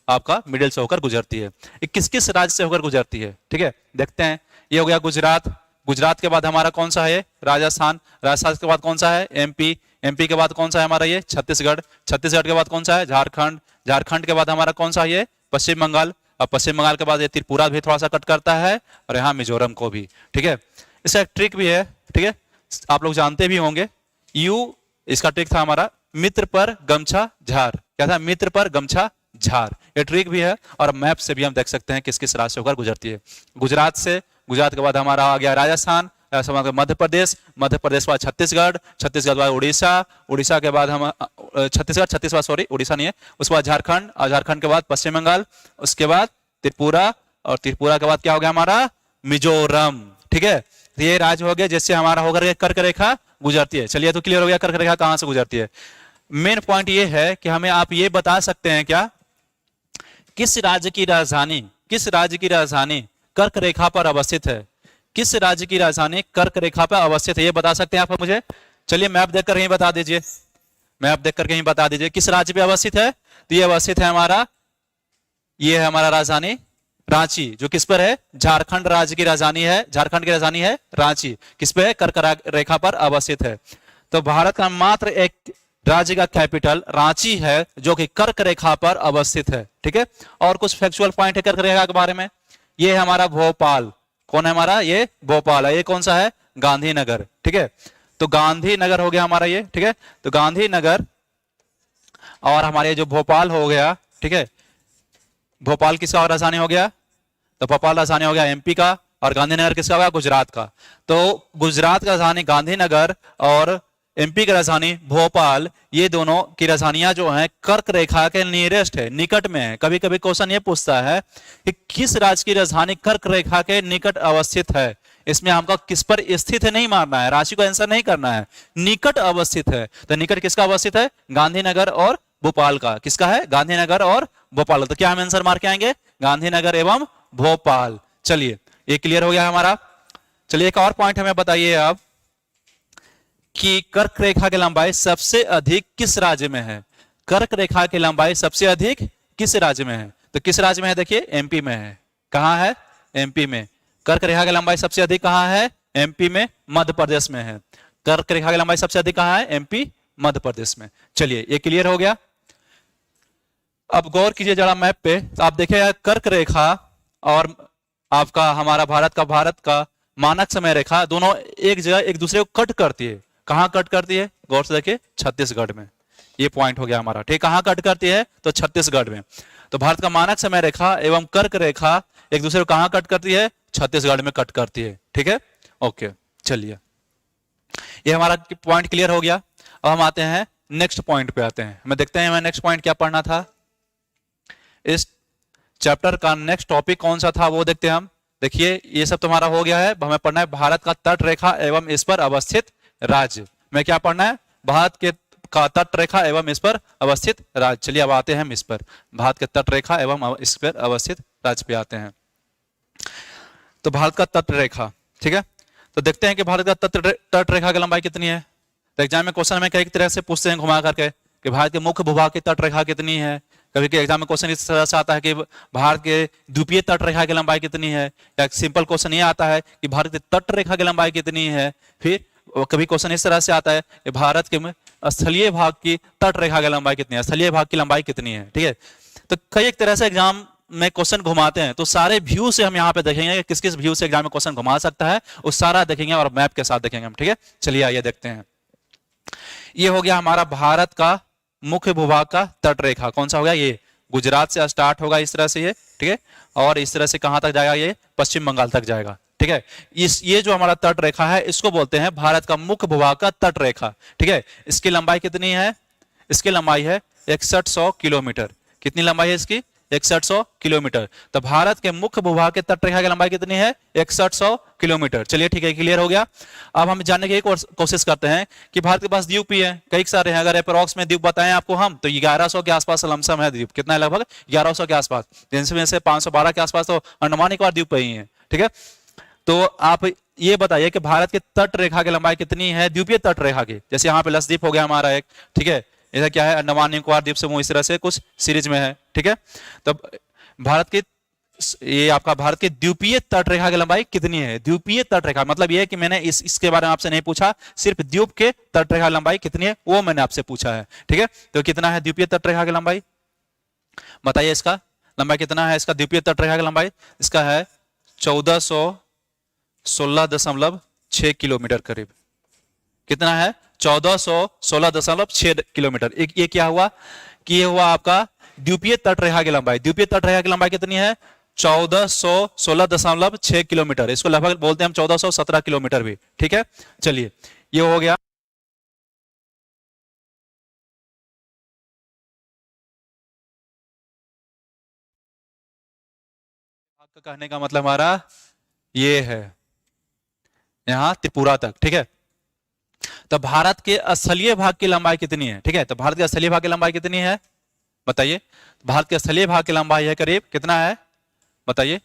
आपका मिडिल से होकर गुजरती है। किस किस राज्य से होकर गुजरती है, ठीक है, देखते हैं। ये हो गया गुजरात, गुजरात के बाद हमारा कौन सा है राजस्थान, राजस्थान के बाद कौन सा है एमपी, एमपी के बाद कौन सा है हमारा ये छत्तीसगढ़, छत्तीसगढ़ के बाद कौन सा है झारखंड, झारखंड के बाद हमारा कौन सा है ये पश्चिम बंगाल, और पश्चिम बंगाल के बाद ये त्रिपुरा भी थोड़ा सा कट करता है, और यहाँ मिजोरम को भी, ठीक है। इसका एक ट्रिक भी है, ठीक है, आप लोग जानते भी होंगे। यू इसका ट्रिक था हमारा मित्र पर गमछा झार, क्या था मित्र पर गमछा झार, ये ट्रिक भी है। और मैप से भी हम देख सकते हैं किस किस राज्य से होकर गुजरती है। गुजरात से, गुजरात के बाद हमारा आ गया राजस्थान, मध्य प्रदेश, मध्य प्रदेश के बाद छत्तीसगढ़, छत्तीसगढ़ के बाद उड़ीसा, उड़ीसा के बाद हम छत्तीसगढ़ सॉरी उड़ीसा नहीं है, उसके बाद झारखंड, और झारखंड के बाद पश्चिम बंगाल, उसके बाद त्रिपुरा, और त्रिपुरा के बाद क्या हो गया हमारा मिजोरम, ठीक है। तो ये राज्य हो गया जिससे हमारा होकर कर्क रेखा गुजरती है। चलिए तो क्लियर हो गया कर्क रेखा कहां से गुजरती है। मेन पॉइंट ये है कि हमें आप ये बता सकते हैं क्या, किस राज्य की राजधानी, किस राज्य की राजधानी कर्क रेखा पर अवस्थित है, किस राज्य की राजधानी कर्क रेखा पर अवस्थित है, ये बता सकते हैं आप मुझे। चलिए मैप देखकर कहीं बता दीजिए, मैप देखकर कहीं बता दीजिए किस राज्य पे अवस्थित है। तो ये अवस्थित है हमारा, ये है हमारा राजधानी रांची, जो किस पर है झारखंड राज्य की राजधानी है, झारखंड की राजधानी है रांची, किस पे है कर्क रेखा पर अवस्थित है। तो भारत का मात्र एक राज्य का कैपिटल रांची है जो कि कर्क रेखा पर अवस्थित है, ठीक है। और कुछ फैक्चुअल पॉइंट है कर्क रेखा के बारे में। ये है हमारा भोपाल, कौन है हमारा ये भोपाल है, ये कौन सा है गांधीनगर, ठीक है। तो गांधीनगर हो गया हमारा ये, ठीक है। तो गांधीनगर और हमारे जो भोपाल हो गया, ठीक है, भोपाल किसका राजधानी हो गया, तो भोपाल राजधानी हो गया एमपी का, और गांधीनगर किसका होगा गुजरात का। तो गुजरात का राजधानी गांधीनगर और एमपी की राजधानी भोपाल, ये दोनों की राजधानियां जो हैं कर्क रेखा के नियरेस्ट है, निकट में है। कभी कभी क्वेश्चन ये पूछता है कि किस राज्य की राजधानी कर्क रेखा के निकट अवस्थित है। इसमें हमको किस पर स्थित है नहीं मारना है, राशि को आंसर नहीं करना है, निकट अवस्थित है। तो निकट किसका अवस्थित है? गांधीनगर और भोपाल का। किसका है? गांधीनगर और भोपाल। तो क्या हम आंसर मार के आएंगे? गांधीनगर एवं भोपाल। चलिए ये क्लियर हो गया हमारा। चलिए एक और पॉइंट हमें बताइए आप कि कर्क रेखा की लंबाई सबसे अधिक किस राज्य में है? कर्क रेखा की लंबाई सबसे अधिक किस राज्य में है? तो किस राज्य में है? देखिए एमपी में है। कहां है? एमपी में। कर्क रेखा की लंबाई सबसे अधिक कहां है? एमपी में, मध्य प्रदेश में है। कर्क रेखा की लंबाई सबसे अधिक कहां है? एमपी, मध्य प्रदेश में। चलिए ये क्लियर हो गया। अब गौर कीजिए जरा मैप पे, तो आप देखिए कर्क रेखा और आपका हमारा भारत का मानक समय रेखा दोनों एक जगह एक दूसरे को कट करती है। कहां कट करती है? गौर से देखिए, छत्तीसगढ़ में। ये पॉइंट हो गया हमारा, ठीक। कहां कट करती है? तो छत्तीसगढ़ में। तो भारत का मानक समय रेखा एवं कर्क रेखा एक दूसरे को कहां कट करती है? छत्तीसगढ़ में कट करती है, ठीक है। ओके, चलिए ये हमारा पॉइंट क्लियर हो गया। अब हम आते हैं नेक्स्ट पॉइंट पे आते हैं। हमें देखते हैं हमें नेक्स्ट पॉइंट क्या पढ़ना था। इस चैप्टर का नेक्स्ट टॉपिक कौन सा था वो देखते हैं हम। देखिए ये सब तुम्हारा हो गया है। हमें पढ़ना है भारत का तट रेखा एवं इस पर अवस्थित राज्य। में क्या पढ़ना है? भारत के का तट रेखा एवं इस पर अवस्थित राज्य। चलिए अब आते हैं हम इस पर, भारत के तट रेखा एवं इस पर अवस्थित राज्य पे आते हैं। तो भारत का तट रेखा, ठीक है। तो देखते हैं कि भारत का तट रेखा की लंबाई कितनी है। तो एग्जाम में क्वेश्चन में कई तरह से पूछते हैं घुमा करके कि भारत के मुख्य भूभाग की तट रेखा कितनी है। कभी के एग्जाम में क्वेश्चन इस तरह से आता है कि भारत के द्वीपीय तट रेखा की लंबाई कितनी है, या सिंपल क्वेश्चन ये आता है कि भारत की तट रेखा की लंबाई कितनी है। फिर कभी क्वेश्चन इस तरह से आता है कि भारत के स्थलीय भाग की तट रेखा की लंबाई कितनी है, स्थलीय भाग की लंबाई कितनी है, ठीक है। तो कई एक तरह से एग्जाम में क्वेश्चन घुमाते हैं। तो सारे व्यू से हम यहाँ पे देखेंगे किस किस व्यू से एग्जाम में क्वेश्चन घुमा सकता है, उस सारा देखेंगे और मैप के साथ देखेंगे हम, ठीक है। चलिए आइए देखते हैं। ये हो गया हमारा भारत का मुख्य भूभाग का तट रेखा। कौन सा हो गया? ये गुजरात से स्टार्ट होगा इस तरह से ये, ठीक है। और इस तरह से कहां तक जाएगा? ये पश्चिम बंगाल तक जाएगा, ठीक है। ये जो हमारा तट रेखा है इसको बोलते हैं भारत का मुख्य भूभाग का तट रेखा, ठीक है। इसकी लंबाई कितनी है? इसकी लंबाई है 6100 किलोमीटर। कितनी लंबाई है इसकी? 6100 किलोमीटर। तो भारत के मुख्य भूभाग के तट रेखा की लंबाई कितनी है? 6100 किलोमीटर। चलिए ठीक है, क्लियर हो गया। अब हम जानने की कोशिश करते हैं कि भारत के पास द्वीप ही है, कई सारे हैं। अगर अप्रोक्स में द्वीप बताएं आपको हम, तो 1100 के आसपास लमसम है द्वीप। कितना है? लगभग 1100 के आसपास, जिनमें से 512 के आसपास तो अंडमान निकोबार द्वीप ही है, ठीक है। तो आप ये बताइए कि भारत के तट रेखा की लंबाई कितनी है द्वीपीय तट रेखा की। जैसे यहाँ पे लक्षद्वीप हो गया हमारा एक, ठीक है। इधर क्या है? अंडमान निकोबार द्वीप समूह, इस तरह से कुछ सीरीज में है, ठीक है। तो भारत के ये आपका भारत के द्वीपीय तट रेखा की लंबाई कितनी है? द्वीपीय तट रेखा मतलब ये है कि मैंने इसके बारे में आपसे नहीं पूछा, सिर्फ द्वीप के तट रेखा लंबाई कितनी है वो मैंने आपसे पूछा है, ठीक है। तो कितना है द्वीपीय तट रेखा की लंबाई? बताइए इसका लंबाई कितना है? इसका द्वीपीय तट रेखा की लंबाई इसका है 1416.6 किलोमीटर करीब। कितना है? 1416.6 किलोमीटर। ये क्या हुआ कि ये हुआ आपका द्वीपीय तट रेखा की लंबाई। द्वीपीय तट रेखा की लंबाई कितनी है? 1416.6 किलोमीटर। इसको लगभग बोलते हैं हम 1417 किलोमीटर भी, ठीक है। चलिए ये हो गया। कहने का मतलब हमारा ये है यहां त्रिपुरा तक, ठीक है। तो भारत के स्थलीय भाग की लंबाई कितनी है? ठीक है, तो भारत के स्थलीय भाग की लंबाई कितनी है बताइए। भारत के स्थलीय भाग की लंबाई है करीब कितना है बताइए?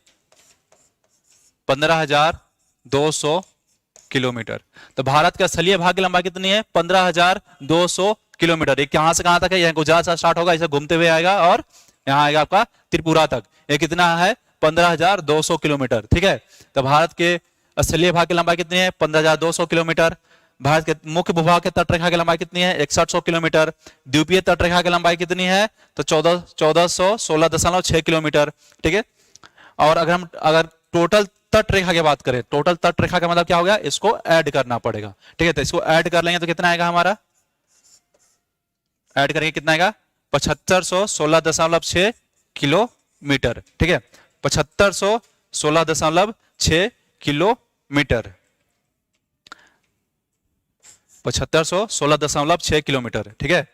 15,200 किलोमीटर। तो भारत का स्थलीय भाग की लंबाई कितनी है? 15,200 किलोमीटर। ये कहां से कहां तक है? यह गुजरात से स्टार्ट होगा, इसे घूमते हुए आएगा और यहां आएगा आपका त्रिपुरा तक। ये कितना है? 15,200 किलोमीटर, ठीक है। तो भारत के स्थलीय भाग की लंबाई कितनी है? 15,200 किलोमीटर। भारत के मुख्य भूभाग के तट रेखा की लंबाई कितनी है? 6100 किलोमीटर। द्वीपीय तट रेखा की लंबाई कितनी है? तो 1416.6 किलोमीटर, ठीक है। और अगर टोटल तट रेखा की बात करें, टोटल तट रेखा का मतलब क्या हो गया? इसको ऐड करना पड़ेगा, ठीक है। तो इसको ऐड कर लेंगे तो कितना आएगा हमारा? ऐड करेंगे कितना आएगा? 7516.6 किलोमीटर, ठीक है। 7516.6 किलोमीटर। 7516.6 किलोमीटर, ठीक है।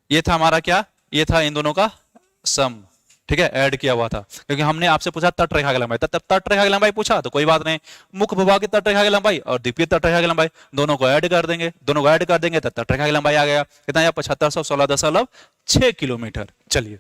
ये था हमारा क्या, ये था इन दोनों का सम, ठीक है, ऐड किया हुआ था, क्योंकि हमने आपसे पूछा तट रेखा की लंबाई, तट रेखा की लंबाई पूछा तो कोई बात नहीं, मुख्य भूभाग की तट रेखा की लंबाई और द्वीपीय तट रेखा की लंबाई दोनों को ऐड कर देंगे, दोनों को ऐड कर देंगे तो तट रेखा की लंबाई आ गया कितना, 7516.6 किलोमीटर। चलिए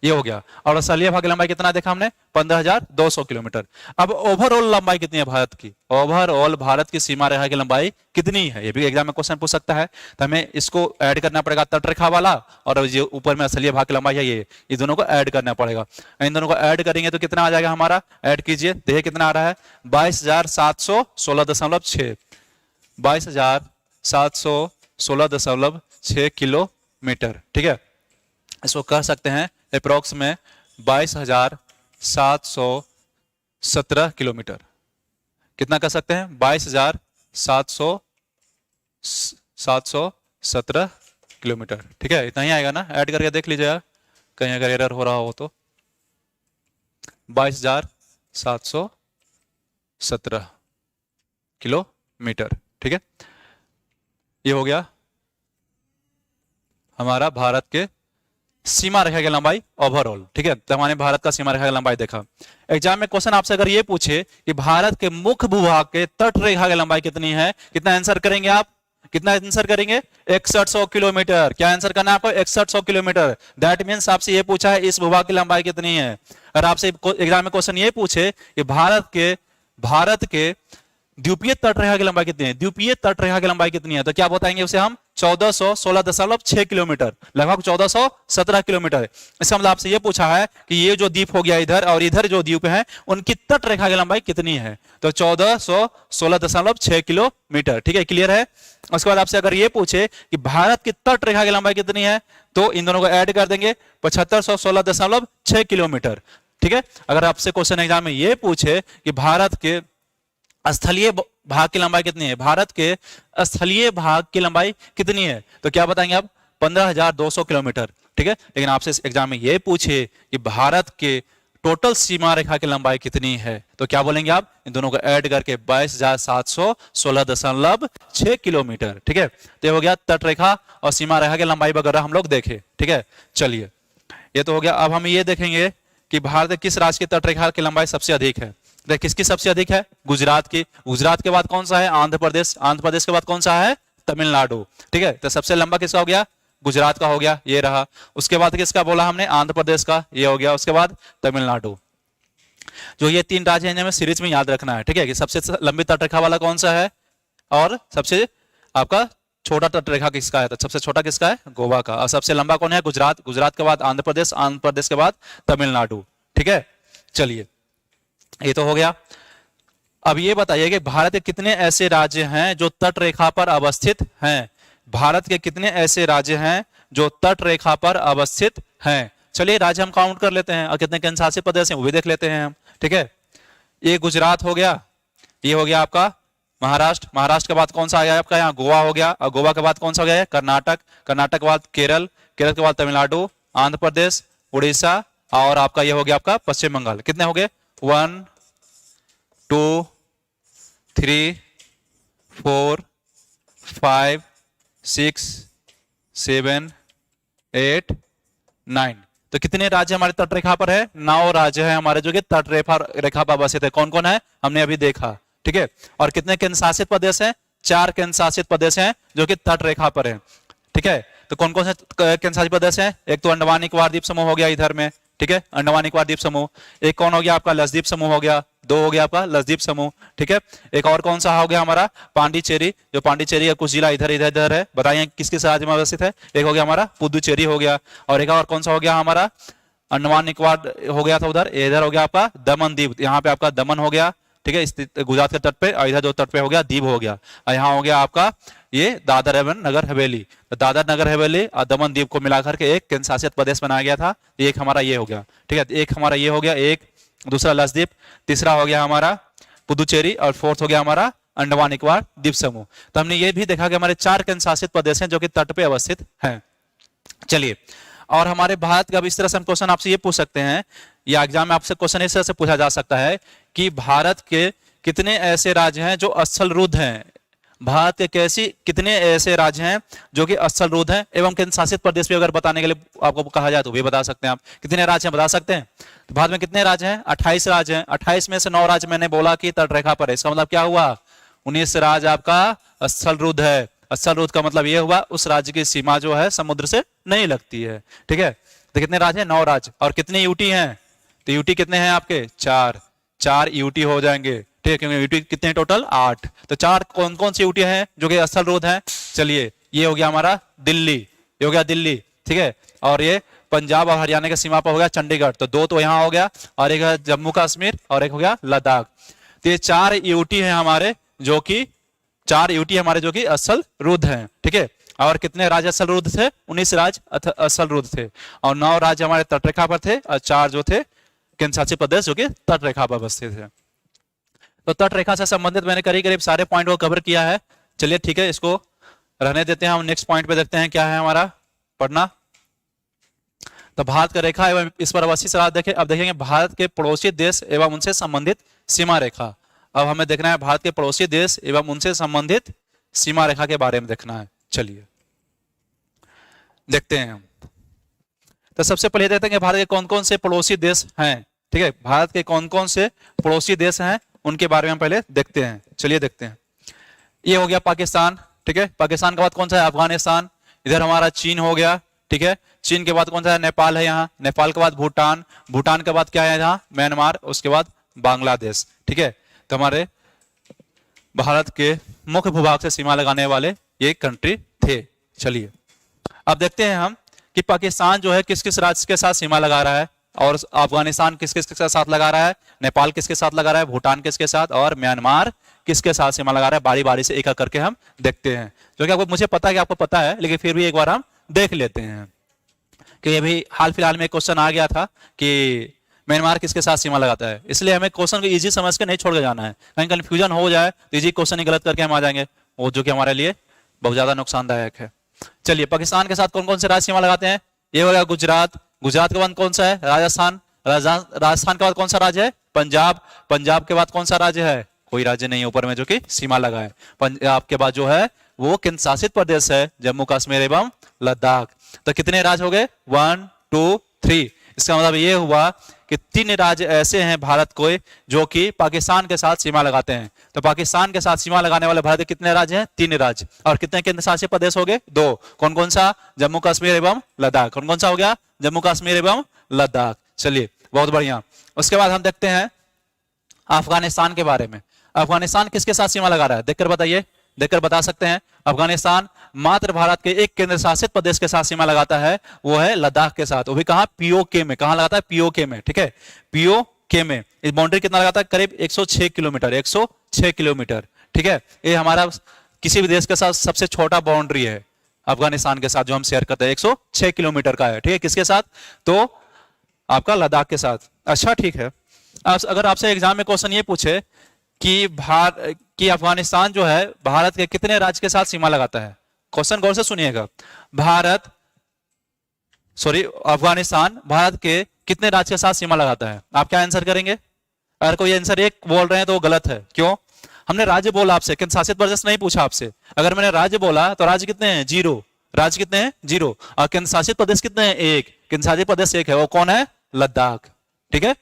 ये हो गया। और स्थलीय भाग की लंबाई कितना देखा हमने, 15,200 किलोमीटर। अब ओवरऑल लंबाई कितनी है भारत की, ओवरऑल भारत की सीमा रेखा की लंबाई कितनी है, ये भी एग्जाम में क्वेश्चन पूछ सकता है। तो हमें इसको ऐड करना पड़ेगा, तटरेखा वाला और जो ऊपर में स्थलीय भाग की लंबाई है ये दोनों को ऐड करना पड़ेगा। इन दोनों को ऐड करेंगे तो कितना आ जाएगा हमारा, ऐड कीजिए, देखिए कितना आ रहा है, 22,716.6 22,716.6 किलोमीटर, ठीक है। इसको कह सकते हैं अप्रोक्स में 22,717 किलोमीटर। कितना कह सकते हैं, 22,717 किलोमीटर, ठीक है। इतना ही आएगा ना, ऐड करके देख लीजिएगा कहीं अगर एरर हो रहा हो तो। 22,717 किलोमीटर, ठीक है। ये हो गया हमारा भारत के सीमा रेखा की लंबाई ओवरऑल, ठीक है। तो हमने भारत का सीमा रेखा की लंबाई देखा। एग्जाम में क्वेश्चन आपसे अगर ये पूछे कि भारत के मुख्य भूभाग के तट रेखा की लंबाई कितनी है, कितना आंसर करेंगे आप, कितना आंसर करेंगे, 6100 किलोमीटर। क्या आंसर करना है आपको, 6100 किलोमीटर। दैट मीन्स आपसे ये पूछा है इस भूभाग की लंबाई कितनी है। और आपसे एग्जाम में क्वेश्चन ये पूछे कि भारत के द्वीपीय तट रेखा की लंबाई कितनी है, द्वीपीय तट रेखा की लंबाई कितनी है, तो क्या बताएंगे उसे हम, 1416.6 किलोमीटर, लगभग 1417 किलोमीटर। इसका मतलब आपसे ये पूछा है कि ये जो द्वीप हो गया इधर और इधर जो द्वीप है उनकी तट रेखा की लंबाई कितनी है, तो 1416.6 किलोमीटर, ठीक है। क्लियर है। उसके बाद आपसे अगर ये पूछे कि भारत की तट रेखा की लंबाई कितनी है, तो इन दोनों को ऐड कर देंगे, 7516.6 किलोमीटर, ठीक है। अगर आपसे क्वेश्चन एग्जाम में ये पूछे कि भारत के स्थलीय भाग की लंबाई कितनी है, भारत के स्थलीय भाग की लंबाई कितनी है, तो क्या बताएंगे आप, 15,200 किलोमीटर, ठीक है। लेकिन आपसे एग्जाम में ये पूछे कि भारत के टोटल सीमा रेखा की लंबाई कितनी है, तो क्या बोलेंगे आप, इन दोनों को ऐड करके 22,716.6 किलोमीटर, ठीक है। तो ये हो गया तट रेखा और सीमा रेखा की लंबाई वगैरह हम लोग देखे, ठीक है। चलिए ये तो हो गया। अब हम ये देखेंगे कि भारत किस राज्य की तट रेखा की लंबाई सबसे अधिक है। किसकी सबसे अधिक है, गुजरात की। गुजरात के बाद कौन सा है, आंध्र प्रदेश। आंध्र प्रदेश के बाद कौन सा है, तमिलनाडु, ठीक है। तो सबसे लंबा किसका हो गया, गुजरात का हो गया, ये रहा। उसके बाद किसका बोला हमने, आंध्र प्रदेश का, ये हो गया। उसके बाद तमिलनाडु। जो ये तीन राज्य हैं हमें सीरीज में याद रखना है, ठीक है, कि सबसे लंबी तटरेखा वाला कौन सा है और सबसे आपका छोटा तटरेखा किसका है, तो सबसे छोटा किसका है, गोवा का। और सबसे लंबा कौन है, गुजरात। गुजरात के बाद आंध्र प्रदेश, आंध्र प्रदेश के बाद तमिलनाडु, ठीक है। चलिए ये तो हो गया। अब ये बताइए कि भारत के कितने ऐसे राज्य हैं जो तट रेखा पर अवस्थित हैं। भारत के कितने ऐसे राज्य हैं जो तट रेखा पर अवस्थित हैं। चलिए राज्य हम काउंट कर लेते हैं और कितने केंद्र शासित प्रदेश हैं वो भी देख लेते हैं हम, ठीक है। ये गुजरात हो गया, ये हो गया आपका महाराष्ट्र। महाराष्ट्र के बाद कौन सा आ गया आपका, यहाँ गोवा हो गया। और गोवा के बाद कौन सा हो गया, कर्नाटक। कर्नाटक के बाद केरल। केरल के बाद तमिलनाडु, आंध्र प्रदेश, उड़ीसा और आपका ये हो गया आपका पश्चिम बंगाल। कितने हो गए, 1 2 3 4 5 6 7 8 9। तो कितने राज्य हमारे तट रेखा पर है, 9 राज्य है हमारे जो कि तट रेखा पर अवस्थित है। कौन कौन है हमने अभी देखा, ठीक है। और कितने केंद्र शासित प्रदेश हैं, 4 केंद्र शासित प्रदेश हैं जो कि तट रेखा पर है, ठीक है। तो कौन कौन से केंद्र शासित प्रदेश हैं, एक तो अंडमान निकोबार द्वीप समूह हो गया इधर में, ठीक है, अंडमान निकोबार द्वीप समूह। एक कौन हो गया आपका, लक्षद्वीप समूह हो गया। 2 हो गया आपका लक्षद्वीप समूह, ठीक है। एक और कौन सा हो गया हमारा, पांडिचेरी। जो पांडिचेरी का कुछ जिला इधर इधर इधर है, बताइए किस किस राज्य में अवस्थित है। एक हो गया हमारा पुदुचेरी हो गया। और एक और कौन सा हो गया हमारा, अंडमान निकोबार हो गया था उधर। इधर हो गया आपका दमन द्वीप, यहाँ पे आपका दमन हो गया, ठीक है, इस गुजरात के तट पे। और इधर जो तट पे हो गया दीव हो गया। और यहाँ हो गया आपका ये दादर एवं नगर हवेली। तो दादर नगर हवेली और दमन द्वीप को मिलाकर के एक केंद्र शासित प्रदेश बनाया गया था। एक हमारा ये हो गया, ठीक है। एक हमारा ये हो गया, एक दूसरा लक्षद्वीप, तीसरा हो गया हमारा पुदुचेरी और फोर्थ हो गया हमारा अंडमान निकोबार द्वीप समूह। तो हमने ये भी देखा कि हमारे 4 केंद्र शासित प्रदेश हैं जो कि तट पे अवस्थित हैं। चलिए, और हमारे भारत का अब इस तरह से हम क्वेश्चन आपसे ये पूछ सकते हैं, या एग्जाम में आपसे क्वेश्चन इस तरह से पूछा जा सकता है कि भारत के कितने ऐसे राज्य हैं जो स्थल रुद्ध हैं। भारत के कितने ऐसे राज्य हैं जो कि स्थल रोध हैं एवं केंद्र शासित प्रदेश भी अगर बताने के लिए आपको कहा जाए तो भी बता सकते हैं आप। कितने राज्य हैं बता सकते हैं? तो भारत में कितने राज्य हैं? 28 राज्य हैं। 28 में से 9 राज्य मैंने बोला कि तटरेखा पर है। इसका मतलब क्या हुआ? 19 राज्य आपका स्थल रोध है। स्थल रोध का मतलब यह हुआ उस राज्य की सीमा जो है समुद्र से नहीं लगती है। ठीक है, तो कितने राज्य हैं? 9 राज्य। और कितने यूटी हैं? तो यूटी कितने हैं आपके? 4 यूटी हो जाएंगे। ठीक है, क्योंकि यूटी कितने टोटल? 8। तो 4 कौन कौन सी यूटी हैं जो कि स्थल रोध है? चलिए, ये हो गया हमारा दिल्ली, ये हो गया दिल्ली। ठीक है, और ये पंजाब और हरियाणा की सीमा पर हो गया चंडीगढ़। तो 2 तो यहाँ हो गया, और एक है जम्मू कश्मीर, और एक हो गया लद्दाख। तो ये 4 यूटी है हमारे जो कि 4 यूटी हमारे जो कि स्थल रोध हैं। ठीक है, और कितने राज्य स्थल रोध थे? 19 राज्य स्थल रोध थे, और 9 राज्य हमारे तटरेखा पर थे, और 4 जो थे केंद्र शासित प्रदेश जो कि तटरेखा पर बसते थे। तो तटरेखा से संबंधित मैंने करीब करीब सारे पॉइंट को कवर किया है। चलिए ठीक है, इसको रहने देते हैं। हम नेक्स्ट पॉइंट पे देखते हैं क्या है हमारा पढ़ना। तो भारत का रेखा एवं इस पर अवस्थित राज्य देखें। अब देखेंगे भारत के पड़ोसी देश एवं उनसे संबंधित सीमा रेखा। अब हमें देखना है भारत के पड़ोसी देश एवं उनसे संबंधित सीमा रेखा के बारे में देखना है। चलिए देखते हैं हम। तो सबसे पहले देखते हैं कि भारत के कौन कौन से पड़ोसी देश हैं। ठीक है, भारत के कौन कौन से पड़ोसी देश हैं उनके बारे में हम पहले देखते हैं। चलिए देखते हैं। ये हो गया पाकिस्तान। ठीक है, पाकिस्तान के बाद कौन सा है? अफगानिस्तान। इधर हमारा चीन हो गया। ठीक है, चीन के बाद कौन सा है? नेपाल है यहाँ। नेपाल के बाद भूटान। भूटान के बाद क्या है यहाँ? म्यांमार। उसके बाद बांग्लादेश। ठीक है, तो हमारे भारत के मुख्य भूभाग से सीमा लगाने वाले ये कंट्री थे। चलिए अब देखते हैं हम कि पाकिस्तान जो है किस किस राज्य के साथ सीमा लगा रहा है, और अफगानिस्तान किस किस के साथ लगा रहा है, नेपाल किसके साथ लगा रहा है, भूटान किसके साथ, और म्यांमार किसके साथ सीमा लगा रहा है। बारी बारी से एक एक करके हम देखते हैं, जो कि आपको मुझे पता है कि आपको पता है, लेकिन फिर भी एक बार हम देख लेते हैं कि ये भी हाल फिलहाल में एक क्वेश्चन आ गया था कि म्यांमार किसके साथ सीमा लगाता है। इसलिए हमें क्वेश्चन को इजी समझ के नहीं छोड़ के जाना है, कहीं कंफ्यूजन हो जाए तो इजी क्वेश्चन ही गलत करके हम आ जाएंगे, वो जो कि हमारे लिए बहुत ज्यादा नुकसानदायक है। चलिए पाकिस्तान के साथ कौन कौन से राज्य सीमा लगाते हैं? ये हो गया गुजरात। गुजरात के बाद कौन सा है? राजस्थान। राजस्थान के बाद कौन सा राज्य है? पंजाब। पंजाब के बाद कौन सा राज्य है? कोई राज्य नहीं है ऊपर में जो कि सीमा लगा है। पंजाब के बाद जो है वो केंद्र शासित प्रदेश है जम्मू कश्मीर एवं लद्दाख। तो कितने राज्य हो गए? 1 2 3। इसका मतलब ये हुआ कि 3 राज्य ऐसे हैं भारत को जो कि पाकिस्तान के साथ सीमा लगाते हैं। तो पाकिस्तान के साथ सीमा लगाने वाले भारत के कितने राज्य हैं? 3 राज्य। और कितने केंद्र शासित प्रदेश हो गए? 2। कौन कौन सा? जम्मू कश्मीर एवं लद्दाख। कौन कौन सा हो गया? जम्मू कश्मीर एवं लद्दाख। चलिए बहुत बढ़िया। उसके बाद हम देखते हैं अफगानिस्तान के बारे में। अफगानिस्तान किसके साथ सीमा लगा रहा है? देखकर बताइए, देखकर बता सकते हैं। अफगानिस्तान मात्र भारत के एक केंद्र शासित प्रदेश के साथ सीमा लगाता है, वो है लद्दाख के साथ। वो भी कहां? पीओके में। कहां लगाता है? पीओके में। ठीक है, पीओके में। इस बाउंड्री कितना लगाता है? करीब 106 किलोमीटर। 106 किलोमीटर। ठीक है, ये हमारा किसी भी देश के साथ सबसे छोटा बाउंड्री है अफगानिस्तान के साथ जो हम शेयर करते हैं। 106 किलोमीटर का है। ठीक है, किसके साथ? तो आपका लद्दाख के साथ। अच्छा ठीक है, अगर आपसे एग्जाम में क्वेश्चन ये पूछे कि अफगानिस्तान जो है भारत के कितने राज्य के साथ सीमा लगाता है, क्वेश्चन गौर से सुनिएगा। अफगानिस्तान भारत के कितने राज्य के साथ सीमा लगाता है? आप क्या आंसर करेंगे? अगर कोई आंसर एक बोल रहे हैं तो वो गलत है। क्यों? हमने राज्य बोला आपसे, केंद्र शासित प्रदेश नहीं पूछा आपसे। अगर मैंने राज्य बोला तो राज्य कितने हैं? 0। राज्य कितने हैं? 0। और केंद्र शासित प्रदेश कितने हैं? 1। केंद्र शासित प्रदेश 1 है, वो कौन है? लद्दाख। ठीक है,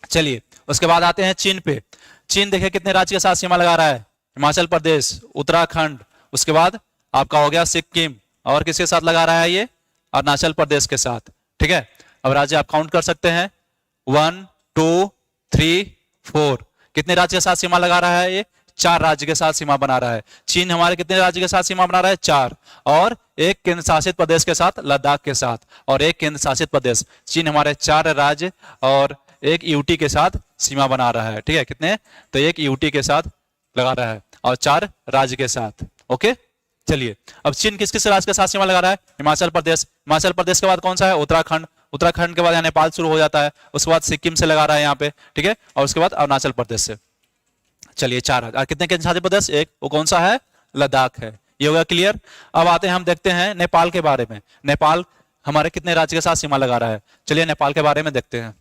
चलिए उसके बाद आते हैं चीन पे। चीन देखिए कितने राज्य के साथ सीमा लगा रहा है? हिमाचल प्रदेश, उत्तराखंड, उसके बाद आपका हो गया सिक्किम, और किसके साथ लगा रहा है? ये अरुणाचल प्रदेश के साथ। ठीक है, अब राज्य आप काउंट कर सकते हैं 1 2 3 4। कितने राज्य के साथ सीमा लगा रहा है? ये 4 राज्य के साथ सीमा बना रहा है। चीन हमारे कितने राज्य के साथ सीमा बना रहा है? 4। और एक केंद्र शासित प्रदेश के साथ, लद्दाख के साथ, और एक केंद्र शासित प्रदेश। चीन हमारे 4 राज्य और एक यूटी के साथ सीमा बना रहा है। ठीक है, कितने? तो एक यूटी के साथ लगा रहा है और 4 राज्य के साथ। ओके, चलिए अब चीन किस किस राज्य के साथ सीमा लगा रहा है? हिमाचल प्रदेश। हिमाचल प्रदेश के बाद कौन सा है? उत्तराखंड। उत्तराखंड के बाद यहाँ नेपाल शुरू हो जाता है, उसके बाद सिक्किम से लगा रहा है यहाँ पे। ठीक है, और उसके बाद अरुणाचल प्रदेश से। चलिए 4 राज्य। कितने केंद्र शासित प्रदेश? 1। वो कौन सा है? लद्दाख है। ये होगा क्लियर। अब आते हैं, हम देखते हैं नेपाल के बारे में। नेपाल हमारे कितने राज्य के साथ सीमा लगा रहा है? चलिए नेपाल के बारे में देखते हैं।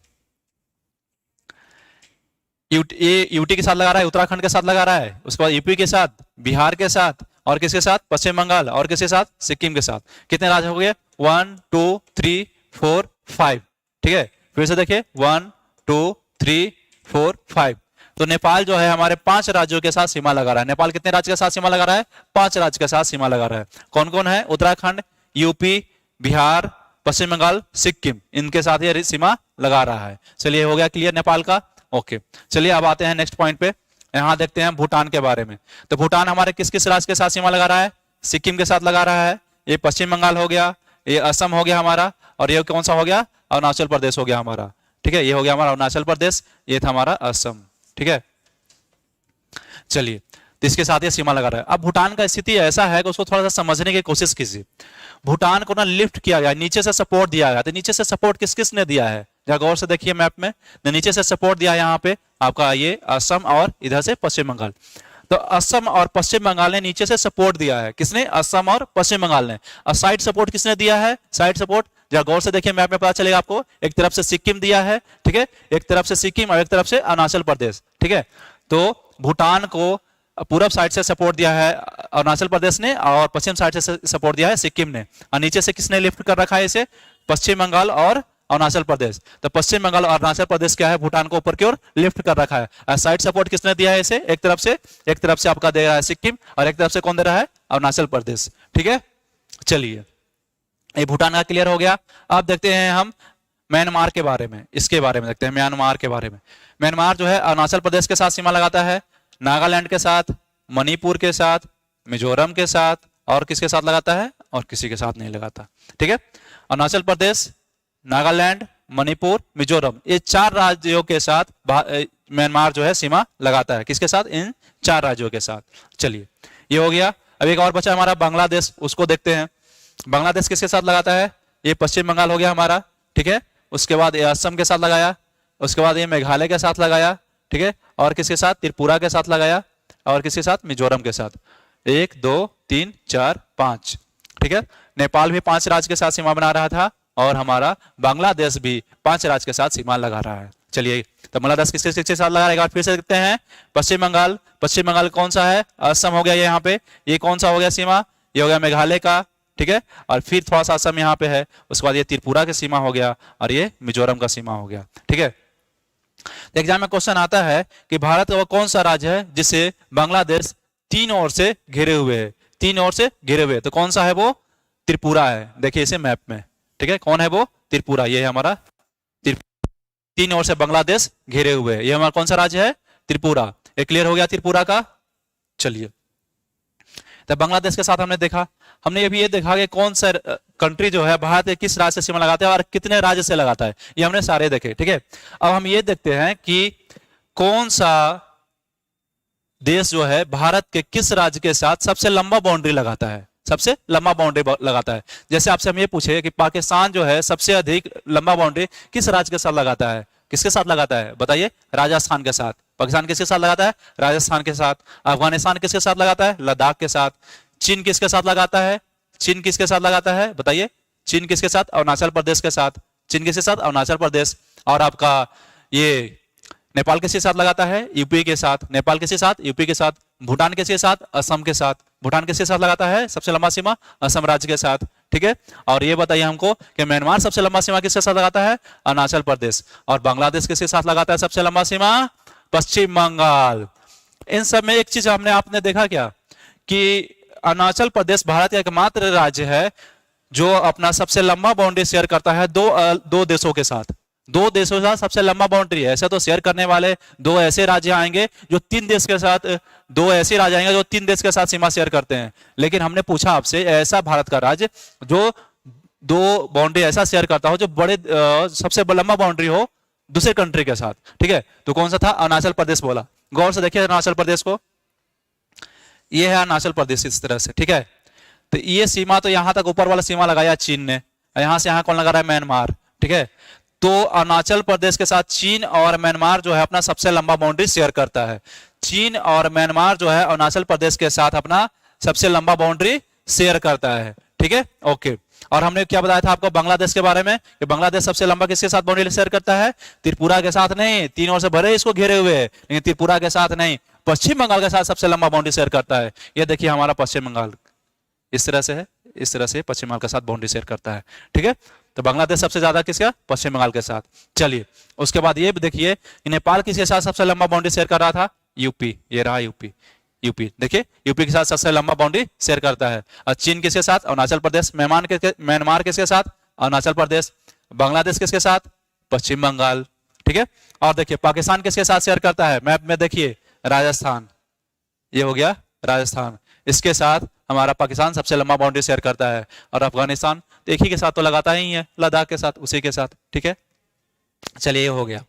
ये यूटी के साथ लगा रहा है, उत्तराखंड के साथ लगा रहा है, उसके बाद यूपी के साथ, बिहार के साथ, और किसके साथ, पश्चिम बंगाल, और किसके साथ, सिक्किम के साथ। कितने राज्य हो गए, 1 2 3 4 5। ठीक है, फिर से देखिए 1 2 3 4 5। तो नेपाल जो है हमारे 5 राज्यों के साथ सीमा लगा रहा है। नेपाल कितने राज्य के साथ सीमा लगा रहा है, 5 राज्य के साथ सीमा लगा रहा है। कौन कौन है, उत्तराखंड, यूपी, बिहार, पश्चिम बंगाल, सिक्किम, इनके साथ ये सीमा लगा रहा है। चलिए हो गया क्लियर नेपाल का। ओके, चलिए अब आते हैं नेक्स्ट पॉइंट पे। यहां देखते हैं भूटान के बारे में। तो भूटान हमारे किस किस राज्य के साथ सीमा लगा रहा है, सिक्किम के साथ लगा रहा है, ये पश्चिम बंगाल हो गया, ये असम हो गया हमारा, और ये कौन सा हो गया, अरुणाचल प्रदेश हो गया हमारा। ठीक है, ये हो गया हमारा अरुणाचल प्रदेश, ये था हमारा असम। ठीक है, चलिए तो इसके साथ ये सीमा लगा रहा है। अब भूटान का स्थिति ऐसा है कि उसको थोड़ा सा समझने की कोशिश कीजिए। भूटान को ना लिफ्ट किया गया, नीचे से सपोर्ट दिया गया। तो नीचे से सपोर्ट किस किस ने दिया है, जरा गौर से देखिए मैप में। नीचे से सपोर्ट दिया है यहाँ पे आपका ये असम और इधर से पश्चिम बंगाल। तो असम और पश्चिम बंगाल ने नीचे से सपोर्ट दिया है। किसने, असम और पश्चिम बंगाल ने। और साइड सपोर्ट किसने दिया है, साइड सपोर्ट जरा गौर से देखिए मैप में पता चलेगा आपको। एक तरफ से सिक्किम दिया है, ठीक है, एक तरफ से सिक्किम और एक तरफ से अरुणाचल प्रदेश। ठीक है, तो भूटान को पूरब साइड से सपोर्ट दिया है अरुणाचल प्रदेश ने, और पश्चिम साइड से सपोर्ट दिया है सिक्किम ने। और नीचे से किसने लिफ्ट कर रखा है इसे, पश्चिम बंगाल और अरुणाचल प्रदेश। तो पश्चिम बंगाल और अरुणाचल प्रदेश क्या है, भूटान को ऊपर की ओर लिफ्ट कर रखा है। साइड सपोर्ट किसने दिया है इसे, एक तरफ से आपका दे रहा है सिक्किम, और एक तरफ से कौन दे रहा है, अरुणाचल प्रदेश। ठीक है, चलिए ये भूटान का क्लियर हो गया। अब देखते हैं हम म्यांमार के बारे में, इसके बारे में देखते हैं म्यांमार के बारे में। म्यांमार जो है अरुणाचल प्रदेश के साथ सीमा लगाता है, नागालैंड के साथ, मणिपुर के साथ, मिजोरम के साथ, और किसके साथ लगाता है, और किसी के साथ नहीं लगाता। ठीक है, अरुणाचल प्रदेश, नागालैंड, मणिपुर, मिजोरम, ये 4 राज्यों के साथ म्यांमार जो है सीमा लगाता है। किसके साथ, इन 4 राज्यों के साथ। चलिए ये हो गया। अब एक और बचा हमारा बांग्लादेश, उसको देखते हैं। बांग्लादेश किसके साथ लगाता है, ये पश्चिम बंगाल हो गया हमारा। ठीक है, उसके बाद ये असम के साथ लगाया, उसके बाद ये मेघालय के साथ लगाया। ठीक है, और किसके साथ, त्रिपुरा के साथ लगाया, और किसके साथ, मिजोरम के साथ। 1 2 3 4 5। ठीक है, नेपाल भी 5 राज्य के साथ सीमा बना रहा था, और हमारा बांग्लादेश भी 5 राज्य के साथ सीमा लगा रहा है। चलिए तो बांग्लादेश किसके साथ लगा रहेगा, फिर से देखते हैं। पश्चिम बंगाल, पश्चिम बंगाल कौन सा है, असम हो गया ये यहाँ पे। ये कौन सा हो गया सीमा, ये हो गया मेघालय का। ठीक है, और फिर थोड़ा सा असम यहाँ पे है, उसके बाद ये त्रिपुरा का सीमा हो गया, और ये मिजोरम का सीमा हो गया। ठीक है, एग्जाम में क्वेश्चन आता है कि भारत का वो कौन सा राज्य है जिसे बांग्लादेश 3 ओर से घिरे हुए है, 3 ओर से घिरे हुए। तो कौन सा है वो, त्रिपुरा है। देखिए इसे मैप में। ठीक है, कौन है वो, त्रिपुरा। ये है हमारा 3 ओर से बांग्लादेश घिरे हुए है, ये हमारा कौन सा राज्य है, त्रिपुरा। ये क्लियर हो गया त्रिपुरा का। चलिए तो बांग्लादेश के साथ हमने देखा, हमने ये देखा कि कौन सा कंट्री जो है भारत के किस राज्य से सीमा लगाता है और कितने राज्य से लगाता है, ये हमने सारे देखे। ठीक है, अब हम ये देखते हैं कि कौन सा देश जो है भारत के किस राज्य के साथ सबसे लंबा बाउंड्री लगाता है, सबसे लंबा बाउंड्री लगाता है। जैसे आपसे हम ये पूछे कि पाकिस्तान जो है सबसे अधिक लंबा बाउंड्री किस राज्य के साथ लगाता है, किसके साथ लगाता है, बताइए, राजस्थान के साथ। पाकिस्तान किसके साथ लगाता है, राजस्थान के साथ। अफगानिस्तान किसके साथ लगाता है, लद्दाख के साथ। चीन किसके साथ लगाता है, चीन किसके साथ लगाता है, बताइए, चीन किसके साथ, अरुणाचल प्रदेश के साथ। चीन किसके साथ, अरुणाचल प्रदेश। और आपका ये नेपाल किसके साथ लगाता है, यूपी के साथ। नेपाल किसके साथ, यूपी के साथ। भूटान किसके साथ, असम के साथ। भूटान किसके साथ लगाता है सबसे लंबा सीमा, असम राज्य के साथ। ठीक है, और ये बताइए हमको कि म्यांमार सबसे लंबा सीमा किसके साथ लगाता है, अरुणाचल प्रदेश। और बांग्लादेश किसके साथ लगाता है सबसे लंबा सीमा, पश्चिम बंगाल। इन सब में एक चीज आपने देखा क्या कि अरुणाचल प्रदेश भारत का एकमात्र राज्य है जो अपना सबसे लंबा बाउंड्री शेयर करता है दो देशों के साथ। 2 देशों के साथ सबसे लंबा बाउंड्री है। ऐसे तो शेयर करने वाले 2 ऐसे राज्य आएंगे जो 3 देश के साथ, 2 ऐसे राज्य आएंगे जो 3 देश के साथ सीमा शेयर करते हैं। लेकिन हमने पूछा आपसे ऐसा भारत का राज्य जो 2 बाउंड्री ऐसा शेयर करता हो जो बड़े सबसे लंबा बाउंड्री हो दूसरे कंट्री के साथ। ठीक है, तो कौन सा था, अरुणाचल प्रदेश बोला। गौर से देखिए अरुणाचल प्रदेश को, ये है अरुणाचल प्रदेश इस तरह से। ठीक है, तो ये सीमा तो यहां तक ऊपर वाला सीमा लगाया चीन ने, यहां से यहां कौन लगा रहा है, म्यांमार। ठीक है, तो अरुणाचल प्रदेश के साथ चीन और म्यांमार जो है अपना सबसे लंबा बाउंड्री शेयर करता है। चीन और म्यांमार जो है अरुणाचल प्रदेश के साथ अपना सबसे लंबा बाउंड्री शेयर करता है। ठीक है, ओके। और हमने क्या बताया था आपको बांग्लादेश के बारे में कि बांग्लादेश सबसे लंबा किसके साथ बाउंड्री शेयर करता है? त्रिपुरा के साथ नहीं, 3 ओर से भरे इसको घेरे हुए है, लेकिन त्रिपुरा के साथ नहीं, पश्चिम बंगाल के साथ सबसे लंबा बाउंड्री शेयर करता है। ये देखिए हमारा पश्चिम बंगाल इस तरह से है, इस तरह से पश्चिम बंगाल के साथ बाउंड्री शेयर करता है। ठीक है, तो बांग्लादेश सबसे ज्यादा किसका? पश्चिम बंगाल के साथ। चलिए उसके बाद ये देखिए नेपाल किसके साथ सबसे लंबा बाउंड्री शेयर कर रहा था? यूपी, ये रहा यूपी। यूपी देखिए यूपी के साथ सबसे लंबा बाउंड्री शेयर करता है। और चीन किसके साथ? अरुणाचल प्रदेश। म्यांमार किसके साथ? अरुणाचल प्रदेश। बांग्लादेश किसके साथ? पश्चिम बंगाल। ठीक है, और देखिए पाकिस्तान किसके साथ शेयर करता है? मैप में देखिए राजस्थान, ये हो गया राजस्थान, इसके साथ हमारा पाकिस्तान सबसे लंबा बाउंड्री शेयर करता है। और अफगानिस्तान एक ही के साथ तो लगाता ही है, लद्दाख के साथ, उसी के साथ। ठीक है, चलिए ये हो गया।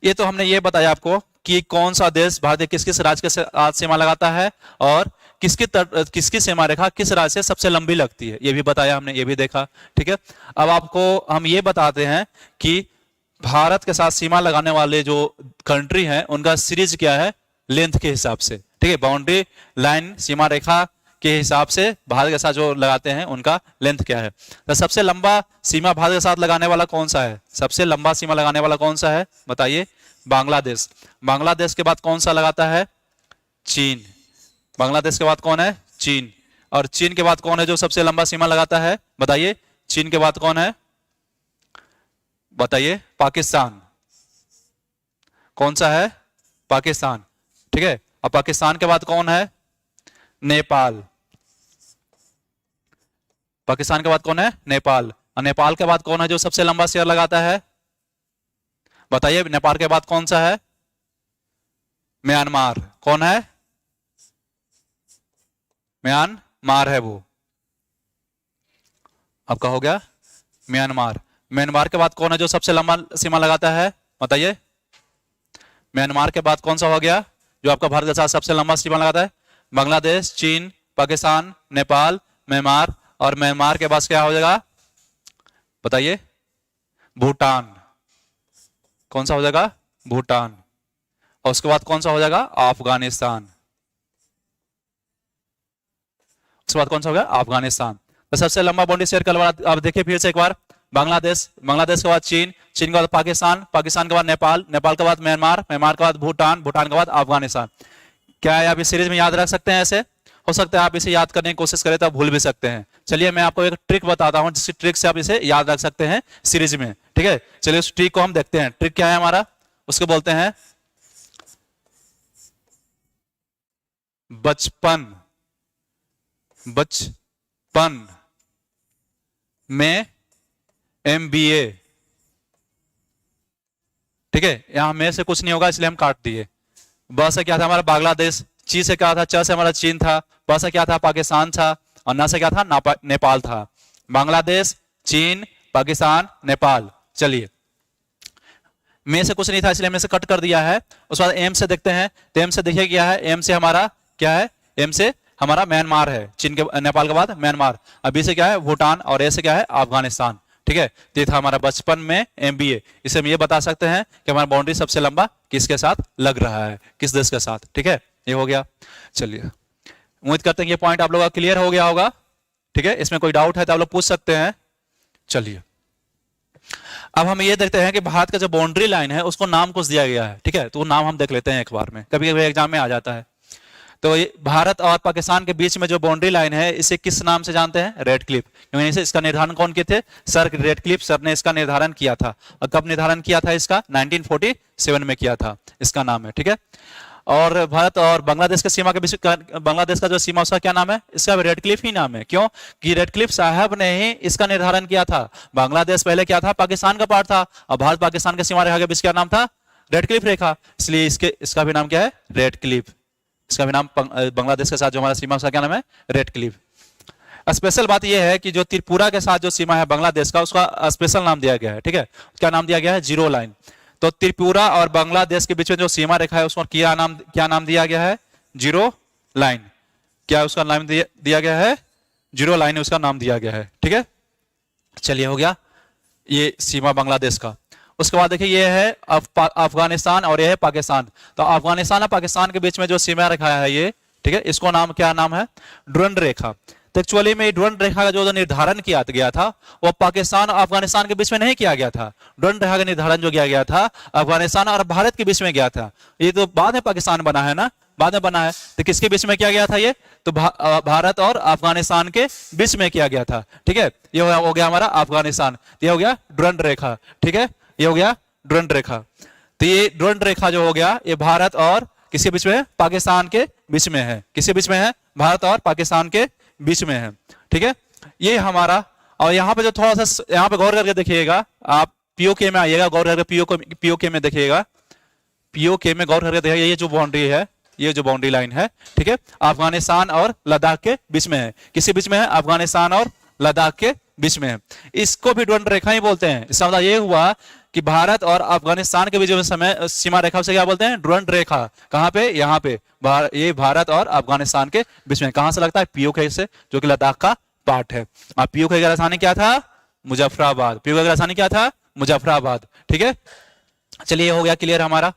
ये तो हमने ये बताया आपको कि कौन सा देश भारत किस किस राज्य के साथ सीमा लगाता है और किसकी सीमा रेखा किस राज्य से सबसे लंबी लगती है, ये भी बताया हमने, ये भी देखा। ठीक है, अब आपको हम ये बताते हैं कि भारत के साथ सीमा लगाने वाले जो कंट्री हैं उनका सीरीज क्या है लेंथ के हिसाब से। ठीक है, बाउंड्री लाइन सीमा रेखा के हिसाब से भारत के साथ जो लगाते हैं उनका लेंथ क्या है। तो सबसे लंबा सीमा भारत के साथ लगाने वाला कौन सा है? सबसे लंबा सीमा लगाने वाला कौन सा है बताइए? बांग्लादेश। बांग्लादेश के बाद कौन सा लगाता है? चीन। बांग्लादेश के बाद कौन है? चीन। और चीन के बाद कौन है जो सबसे लंबा सीमा लगाता है बताइए? चीन के बाद कौन है बताइए? पाकिस्तान। कौन सा है? पाकिस्तान। ठीक है, और पाकिस्तान के बाद कौन है? नेपाल। पाकिस्तान के बाद कौन है? नेपाल। और नेपाल के बाद कौन है जो सबसे लंबा शेयर लगाता है बताइए? नेपाल के बाद कौन सा है? म्यांमार। कौन है? म्यांमार है वो, आपका हो गया म्यांमार। म्यांमार के बाद कौन है जो सबसे लंबा सीमा लगाता है बताइए? म्यांमार के बाद कौन सा हो गया जो आपका भारत के साथ सबसे लंबा सीमा लगाता है? बांग्लादेश, चीन, पाकिस्तान, नेपाल, म्यांमार। और म्यांमार के बाद क्या हो जाएगा बताइए? भूटान। कौन सा हो जाएगा? भूटान। और उसके बाद कौन सा हो जाएगा? अफगानिस्तान। उसके बाद कौन सा हो गया? अफगानिस्तान। तो सबसे लंबा बाउंड्री शेयर करने वाला आप देखिए फिर से एक बार, बांग्लादेश, बांग्लादेश के बाद चीन, चीन के बाद पाकिस्तान, पाकिस्तान के बाद नेपाल, नेपाल के बाद म्यांमार, म्यांमार के बाद भूटान, भूटान के बाद अफगानिस्तान। क्या है आप इस सीरीज में याद रख सकते हैं? ऐसे हो सकता है आप इसे याद करने की कोशिश करें तो आप भूल भी सकते हैं। चलिए मैं आपको एक ट्रिक बताता हूं जिसकी ट्रिक से आप इसे याद रख सकते हैं सीरीज में। ठीक है, चलिए उस ट्रिक को हम देखते हैं। ट्रिक क्या है हमारा? उसको बोलते हैं बचपन। बचपन में MBA। ठीक है, यहां में से कुछ नहीं होगा इसलिए हम काट दिए। ब से क्या था हमारा? बांग्लादेश। ची से क्या था? च से हमारा चीन था। प से क्या था? पाकिस्तान था। और न से क्या था? नेपाल था। बांग्लादेश, चीन, पाकिस्तान, नेपाल। चलिए में से कुछ नहीं था इसलिए हमने से कट कर दिया है। उसके बाद एम से देखते हैं, तो एम से देखिए क्या है? एम से हमारा क्या है? एम से हमारा म्यांमार है, चीन के नेपाल के बाद म्यांमार। अभी से क्या है? भूटान। और ए से क्या है? अफगानिस्तान। ठीक है, तो ये था हमारा बचपन में MBA। इसे हम ये बता सकते हैं कि हमारा बाउंड्री सबसे लंबा किसके साथ लग रहा है, किस देश के साथ। ठीक है, ये हो गया। चलिए उम्मीद करते हैं ये पॉइंट आप लोगों का क्लियर हो गया होगा। ठीक है, इसमें कोई डाउट है तो आप लोग पूछ सकते हैं। चलिए अब हम ये देखते हैं कि भारत का जो बाउंड्री लाइन है उसको नाम कुछ दिया गया है। ठीक है, तो वो नाम हम देख लेते हैं एक बार में, कभी कभी एग्जाम में आ जाता है। तो ये भारत और पाकिस्तान के बीच में जो बाउंड्री लाइन है इसे किस नाम से जानते हैं? Red Cliff. क्योंकि इसे इसका निर्धारण कौन किए थे? सर रेड क्लिफ सर ने इसका निर्धारण किया था। और कब निर्धारण किया था इसका? 1947 में किया था, इसका नाम है। ठीक है, और भारत और बांग्लादेश के सीमा के बीच, बांग्लादेश का जो सीमा उसका क्या नाम है? इसका रेड क्लिफ ही नाम है। क्यों? कि रेड क्लिफ साहब ने ही इसका निर्धारण किया था। बांग्लादेश पहले क्या था? पाकिस्तान का पार्ट था। और भारत पाकिस्तान के सीमा रेखा के बीच क्या नाम था? रेड क्लिफ रेखा। इसलिए इसका भी नाम क्या है? Red Cliff. इसका भी नाम बांग्लादेश के साथ जो हमारा सीमा उसका क्या नाम है? Red Cliff. स्पेशल बात यह है कि जो त्रिपुरा के साथ जो सीमा है बांग्लादेश का, उसका स्पेशल नाम दिया गया है। ठीक है, क्या नाम दिया गया है? Zero line. तो त्रिपुरा और बांग्लादेश के बीच में जो सीमा रेखा है उसको क्या नाम दिया गया है? Zero line. क्या उसका नाम दिया गया है? जीरो लाइन उसका नाम दिया गया है। ठीक है, चलिए हो गया ये सीमा बांग्लादेश का। उसके बाद देखिए ये है अफगानिस्तान और ये है पाकिस्तान। तो अफगानिस्तान और पाकिस्तान के बीच में जो सीमा रेखा है ये, ठीक है, इसको नाम क्या नाम है? डुरंड रेखा। तो एक्चुअली में ड्रोन रेखा का जो निर्धारण किया गया था वो पाकिस्तान और अफगानिस्तान के बीच में नहीं किया गया था। ड्रोन रेखा का निर्धारण जो किया गया था अफगानिस्तान और भारत के बीच में गया था। ये तो बाद में पाकिस्तान बना है ना, बाद में बना है। तो किसके बीच में किया गया था ये? तो भारत और अफगानिस्तान के बीच में किया गया था। ठीक है, ये हो गया हमारा अफगानिस्तान, ये हो गया ड्रोन रेखा। ठीक है, ये हो गया ड्रोन रेखा। तो ये ड्रोन रेखा जो हो गया ये भारत और किसके बीच में है? पाकिस्तान के बीच में है। किसके बीच में है? भारत और पाकिस्तान के बीच में है। ठीक है, ये हमारा। और यहाँ पे जो थोड़ा सा यहाँ पे गौर करके देखिएगा, आप पीओके में आइएगा, गौर करके पीओके में देखिएगा, पीओके में गौर करके देखिएगा, ये जो बाउंड्री है, ये जो बाउंड्री लाइन है, ठीक है, अफगानिस्तान और लद्दाख के बीच में है। किसके बीच में है? अफगानिस्तान और लद्दाख के बीच में है। इसको भी ड्रोन रेखा ही बोलते हैं। इसका मतलब ये हुआ कि भारत और अफगानिस्तान के बीच में समय सीमा रेखा से क्या बोलते हैं? ड्रोन रेखा। कहां पे? यहाँ पे ये भारत और अफगानिस्तान के बीच में। कहां से लगता है? पीओके से, जो कि लद्दाख का पार्ट है। अब पीओके की राजधानी क्या था? मुजफ्फराबाद। पीओके की राजधानी क्या था? मुजफ्फराबाद। ठीक है, चलिए हो गया क्लियर हमारा।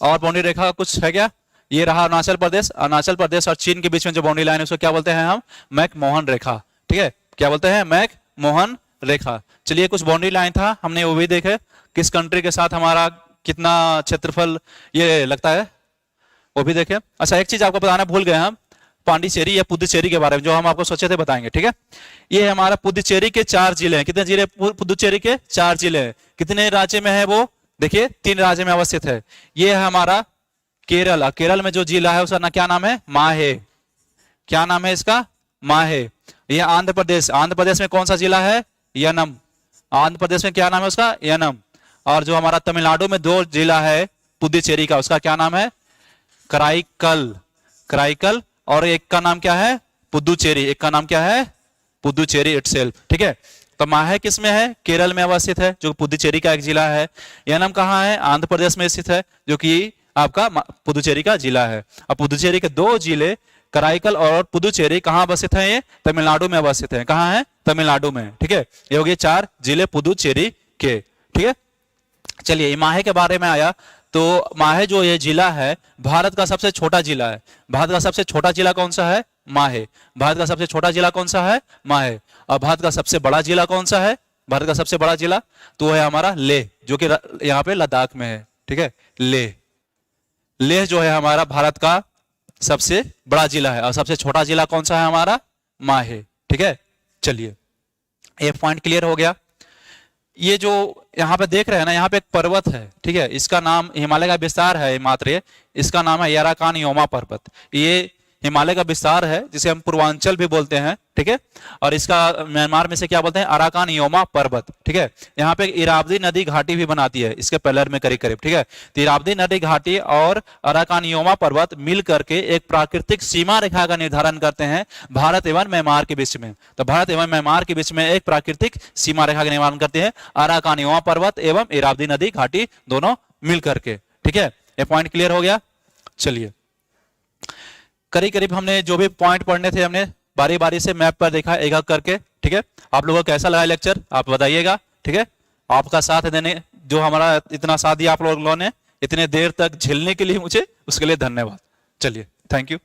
और बाउंड्री रेखा का कुछ है क्या? ये रहा अरुणाचल प्रदेश। अरुणाचल प्रदेश और चीन के बीच में जो बाउंड्री लाइन है उसको क्या बोलते हैं हम? मैकमोहन रेखा। ठीक है, क्या बोलते हैं? मैकमोहन रेखा। चलिए कुछ बाउंड्री लाइन था, हमने वो भी देखे, किस कंट्री के साथ हमारा कितना क्षेत्रफल ये लगता है वो भी देखे। अच्छा, एक चीज आपको बताना भूल गए हम, पांडिचेरी या पुदुचेरी के बारे में, जो हम आपको सोचे थे बताएंगे। ठीक है, ये हमारा पुदुचेरी के 4 जिले हैं। कितने जिले? पुदुचेरी के 4 जिले हैं। कितने राज्य में है वो? देखिए 3 राज्य में अवस्थित है। ये है हमारा केरल। केरल में जो जिला है उसका क्या नाम है? माहे। क्या नाम है इसका? माहे। ये आंध्र प्रदेश। आंध्र प्रदेश में कौन सा जिला है? यनम। आंध्र प्रदेश में क्या नाम है उसका? यनम। और जो हमारा तमिलनाडु में 2 जिला है पुदुचेरी का, उसका क्या नाम है? कराईकल। कराईकल। और एक का नाम क्या है? पुदुचेरी। एक का नाम क्या है? पुदुचेरी इटसेल्फ। ठीक है, तो माहे किस में है? केरल में अवस्थित है, जो पुदुचेरी का एक जिला है। यनम कहाँ है? आंध्र प्रदेश में स्थित है, जो कि आपका पुदुचेरी का जिला है। अब पुदुचेरी के 2 जिले कराईकल और पुदुचेरी कहाँ अवस्थित है? ये तमिलनाडु में अवस्थित है। कहाँ है? तमिलनाडु में। ठीक है, ये हो गए 4 जिले पुदुचेरी के। ठीक है, चलिए माहे के बारे में आया तो माहे जो ये जिला है भारत का सबसे छोटा जिला है। भारत का सबसे छोटा जिला कौन सा है? माहे। भारत का सबसे छोटा जिला कौन सा है? माहे। और भारत का सबसे बड़ा जिला कौन सा है? भारत का सबसे बड़ा जिला तो है हमारा लेह, जो कि यहाँ पे लद्दाख में है। ठीक है, लेह। लेह जो है हमारा भारत का सबसे बड़ा जिला है। और सबसे छोटा जिला कौन सा है? हमारा माहे। ठीक है, चलिए ये पॉइंट क्लियर हो गया। ये जो यहाँ पे देख रहे हैं ना, यहाँ पे एक पर्वत है। ठीक है, इसका नाम हिमालय का विस्तार है मात्र, इसका नाम है याराकान-योमा पर्वत। ये हिमालय का विस्तार है जिसे हम पूर्वांचल भी बोलते हैं। ठीक है, और इसका म्यांमार में से क्या बोलते हैं? अराकान-योमा पर्वत। ठीक है, यहाँ पे इरावदी नदी घाटी भी बनाती है इसके पैलर में करीब करीब। ठीक है, तो इरावदी नदी घाटी और अराकान-योमा पर्वत मिल करके एक प्राकृतिक सीमा रेखा का निर्धारण करते हैं भारत एवं म्यांमार के बीच में। तो भारत एवं म्यांमार के बीच में एक प्राकृतिक सीमा रेखा का निर्माण करते हैं अराकान-योमा पर्वत एवं इरावदी नदी घाटी दोनों मिल करके। ठीक है, ये पॉइंट क्लियर हो गया। चलिए करीब करीब हमने जो भी पॉइंट पढ़ने थे हमने बारी बारी से मैप पर देखा एक एक करके। ठीक है, आप लोगों को कैसा लगा लेक्चर आप बताइएगा। ठीक है, आपका साथ देने, जो हमारा इतना साथ दिया आप लोगों ने इतने देर तक झेलने के लिए, मुझे उसके लिए धन्यवाद। चलिए, थैंक यू।